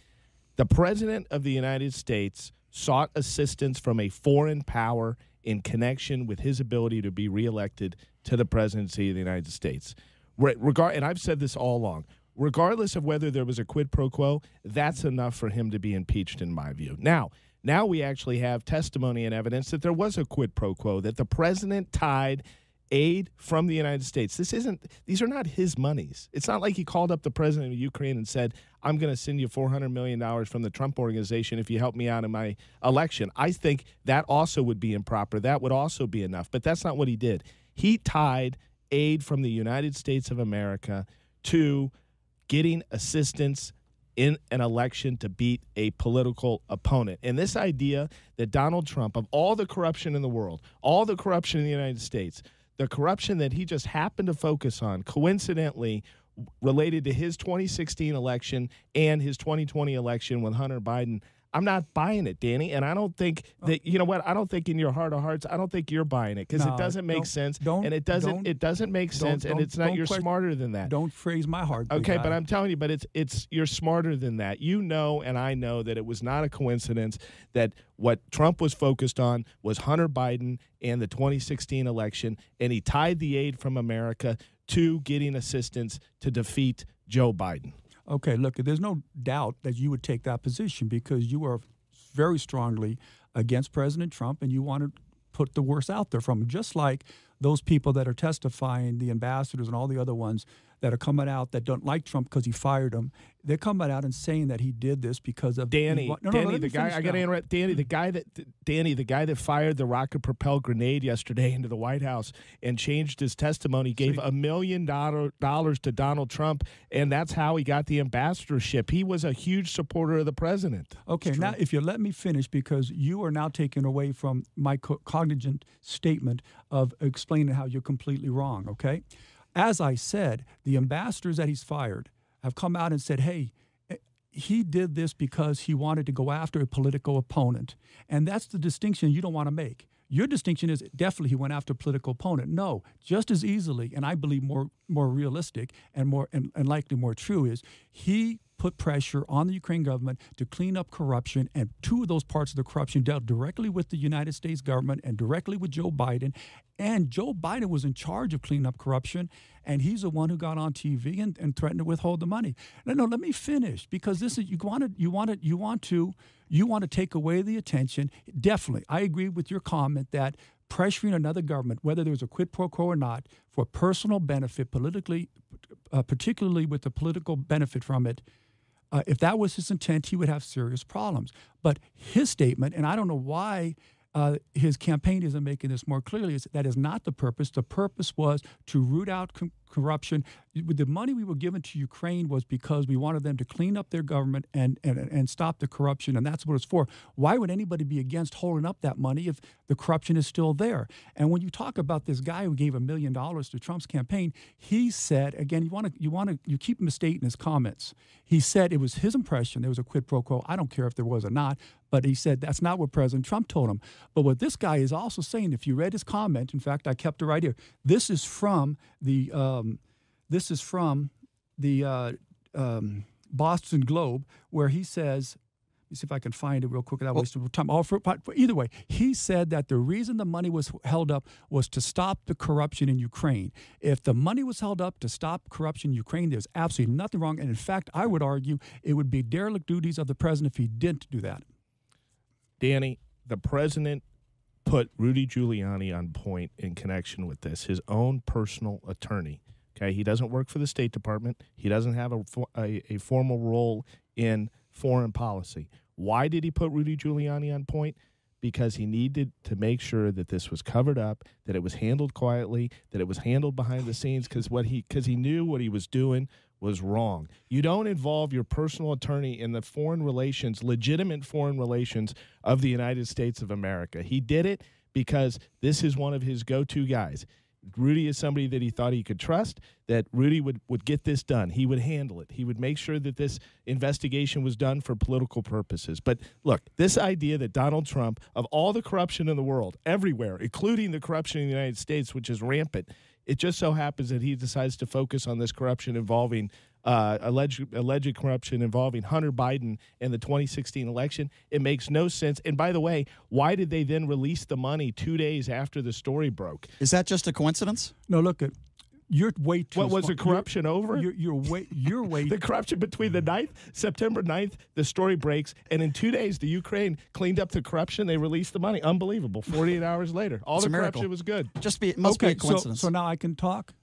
The President of the United States sought assistance from a foreign power in connection with his ability to be reelected to the presidency of the United States. And I've said this all along, regardless of whether there was a quid pro quo, that's enough for him to be impeached in my view. Now we actually have testimony and evidence that there was a quid pro quo, that the president tied aid from the United States. These are not his monies. It's not like he called up the president of Ukraine and said, I'm going to send you $400 million from the Trump organization if you help me out in my election. I think that also would be improper. That would also be enough. But that's not what he did. He tied aid from the United States of America to getting assistance in an election to beat a political opponent. And this idea that Donald Trump, of all the corruption in the world, all the corruption in the United States, the corruption that he just happened to focus on, coincidentally, related to his 2016 election and his 2020 election with Hunter Biden, I'm not buying it, Danny. And I don't think that, you know what, I don't think in your heart of hearts, I don't think you're buying it because it doesn't make sense. It doesn't make sense, and it's not, you're smarter than that. Don't phrase my heart. Okay, but I'm telling you, but it's you're smarter than that. You know, and I know that it was not a coincidence that what Trump was focused on was Hunter Biden and the 2016 election, and he tied the aid from America to getting assistance to defeat Joe Biden. Okay, look, there's no doubt that you would take that position because you are very strongly against President Trump and you want to put the worst out there from him, just like those people that are testifying, the ambassadors and all the other ones that are coming out that don't like Trump because he fired them. They're coming out and saying that he did this because of Danny, the guy. I got to interrupt. Danny, the guy that fired the rocket-propelled grenade yesterday into the White House and changed his testimony, gave $1 million to Donald Trump, and that's how he got the ambassadorship. He was a huge supporter of the president. Okay, now if you let me finish, because you are now taking away from my cognizant statement of explaining how you're completely wrong. Okay. As I said, the ambassadors that he's fired have come out and said, hey, he did this because he wanted to go after a political opponent. And that's the distinction you don't want to make. Your distinction is definitely he went after a political opponent. No, just as easily, and I believe more realistic and more and likely more true, is he put pressure on the Ukraine government to clean up corruption, and two of those parts of the corruption dealt directly with the United States government and directly with Joe Biden. And Joe Biden was in charge of cleaning up corruption, and he's the one who got on TV and threatened to withhold the money. No, let me finish, because this is you want to take away the attention. Definitely, I agree with your comment that pressuring another government, whether there was a quid pro quo or not, for personal benefit, politically, particularly with the political benefit from it. If that was his intent, he would have serious problems. But his statement, and I don't know why his campaign isn't making this more clearly, is that is not the purpose. The purpose was to root out corruption. The money we were given to Ukraine was because we wanted them to clean up their government and stop the corruption, and that's what it's for. Why would anybody be against holding up that money if the corruption is still there? And when you talk about this guy who gave $1 million to Trump's campaign, he said, again, you keep misstating his comments. He said it was his impression there was a quid pro quo. I don't care if there was or not, but he said that's not what President Trump told him. But what this guy is also saying, if you read his comment, in fact, I kept it right here. This is from the Boston Globe, where he says, let me see if I can find it real quick without wasting time. Either way, he said that the reason the money was held up was to stop the corruption in Ukraine. If the money was held up to stop corruption in Ukraine, there's absolutely nothing wrong. And in fact, I would argue it would be derelict duties of the president if he didn't do that. Danny, the president put Rudy Giuliani on point in connection with this, his own personal attorney. Okay, he doesn't work for the State Department. He doesn't have a formal role in foreign policy. Why did he put Rudy Giuliani on point? Because he needed to make sure that this was covered up, that it was handled quietly, that it was handled behind the scenes, because he knew what he was doing was wrong. You don't involve your personal attorney in the foreign relations, legitimate foreign relations of the United States of America. He did it because this is one of his go-to guys. Rudy is somebody that he thought he could trust, that Rudy would get this done. He would handle it. He would make sure that this investigation was done for political purposes. But look, this idea that Donald Trump, of all the corruption in the world, everywhere, including the corruption in the United States, which is rampant, it just so happens that he decides to focus on this corruption involving alleged corruption involving Hunter Biden in the 2016 election. It makes no sense. And by the way, why did they then release the money 2 days after the story broke? Is that just a coincidence? No, look, you're way too. What was the corruption over? You're way. The corruption between the 9th, September 9th, the story breaks, and in 2 days, the Ukraine cleaned up the corruption. They released the money. Unbelievable. 48 hours later, all the corruption was good. It must be a coincidence. So now I can talk.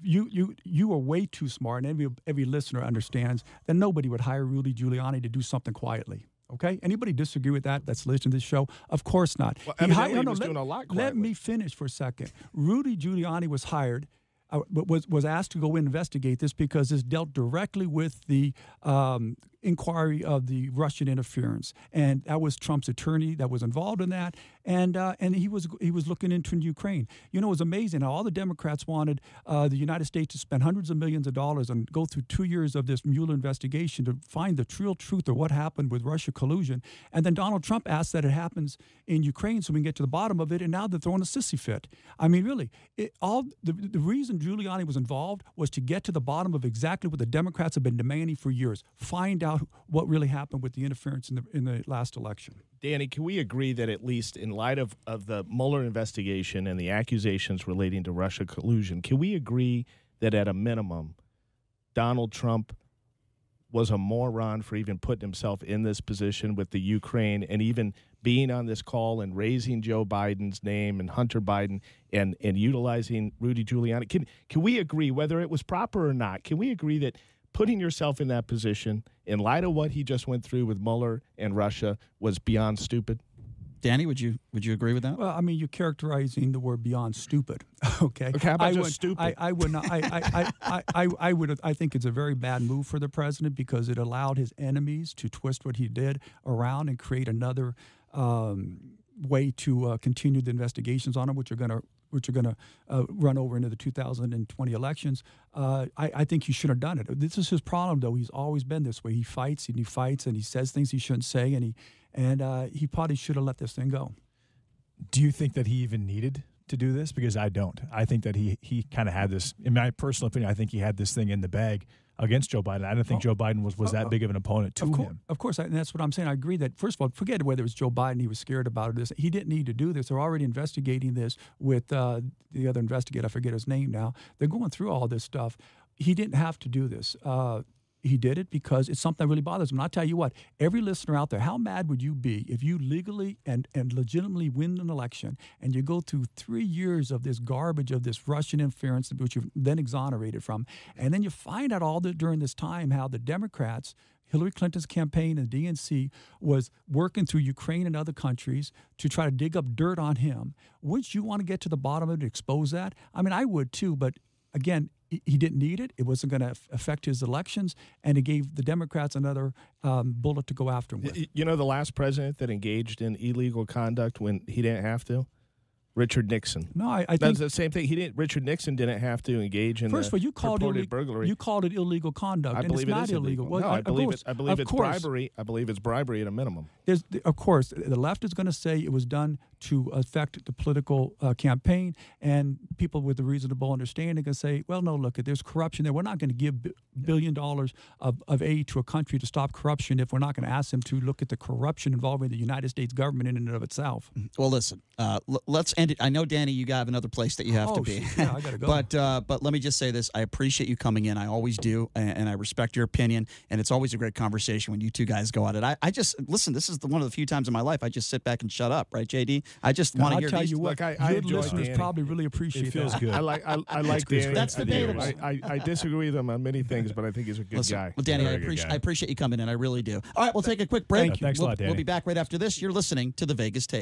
You are way too smart, and every listener understands that nobody would hire Rudy Giuliani to do something quietly. Okay? Anybody disagree with that that's listening to this show? Of course not. Well, evidently he was doing a lot quietly. Let me finish for a second. Rudy Giuliani was hired, was asked to go investigate this because this dealt directly with the inquiry of the Russian interference, and that was Trump's attorney that was involved in that, and he was looking into Ukraine. You know, it was amazing how all the Democrats wanted the United States to spend hundreds of millions of dollars and go through 2 years of this Mueller investigation to find the real truth of what happened with Russia collusion, and then Donald Trump asked that it happens in Ukraine so we can get to the bottom of it, and now they're throwing a sissy fit. I mean, really, the reason Giuliani was involved was to get to the bottom of exactly what the Democrats have been demanding for years: find out what really happened with the interference in the last election. Danny, can we agree that at least in light of the Mueller investigation and the accusations relating to Russia collusion, can we agree that at a minimum, Donald Trump was a moron for even putting himself in this position with the Ukraine and even being on this call and raising Joe Biden's name and Hunter Biden and utilizing Rudy Giuliani? Can we agree, whether it was proper or not, can we agree that putting yourself in that position in light of what he just went through with Mueller and Russia was beyond stupid? Danny, would you agree with that? Well, I mean, you're characterizing the word beyond stupid. Okay. How about just stupid? I would not. I would. I think it's a very bad move for the president because it allowed his enemies to twist what he did around and create another way to continue the investigations on him, which are going to run over into the 2020 elections. I think he should have done it. This is his problem, though. He's always been this way. He fights and he says things he shouldn't say, and he probably should have let this thing go. Do you think that he even needed to do this? Because I don't. I think that he kind of had this, in my personal opinion, I think he had this thing in the bag against Joe Biden. I don't think Joe Biden was that big of an opponent to him. Of course, and that's what I'm saying. I agree that, first of all, forget whether it was Joe Biden, he was scared about this. He didn't need to do this. They're already investigating this with the other investigator. I forget his name now. They're going through all this stuff. He didn't have to do this. He did it because it's something that really bothers him. And I'll tell you what, every listener out there, how mad would you be if you legally and legitimately win an election and you go through 3 years of this garbage, of this Russian interference, which you've then exonerated from, and then you find out all that during this time how the Democrats, Hillary Clinton's campaign and DNC was working through Ukraine and other countries to try to dig up dirt on him. Wouldn't you want to get to the bottom of it and expose that? I mean, I would too, but again, he didn't need it. It wasn't going to affect his elections, and it gave the Democrats another bullet to go after him with. You know the last president that engaged in illegal conduct when he didn't have to? Richard Nixon. No, I think that's the same thing. Richard Nixon didn't have to engage in purported burglary. You called it illegal conduct, I and believe it's it not is illegal. Well, no, I believe it's course. bribery. I believe it's bribery at a minimum. Of course, the left is going to say it was done to affect the political campaign, and people with a reasonable understanding can say, well, no, look, there's corruption there. We're not going to give $1 billion of aid to a country to stop corruption if we're not going to ask them to look at the corruption involving the United States government in and of itself. Well, listen, let's end it. I know, Danny, you have another place that you have to be. Yeah, I gotta go. But let me just say this: I appreciate you coming in. I always do, and I respect your opinion. And it's always a great conversation when you two guys go at it. I just listen. This is one of the few times in my life I just sit back and shut up. Right, JD? I just want to hear. Tell you what, I your enjoy listeners Danny. probably really appreciate It feels that. good. I like Danny. That's debatable. I disagree with him on many things, but I think he's a good guy. Well, Danny, I Very good appreciate guy. I appreciate you coming in. I really do. All right, we'll take a quick break. Thanks a lot, Danny. We'll be back right after this. You're listening to the Vegas Take.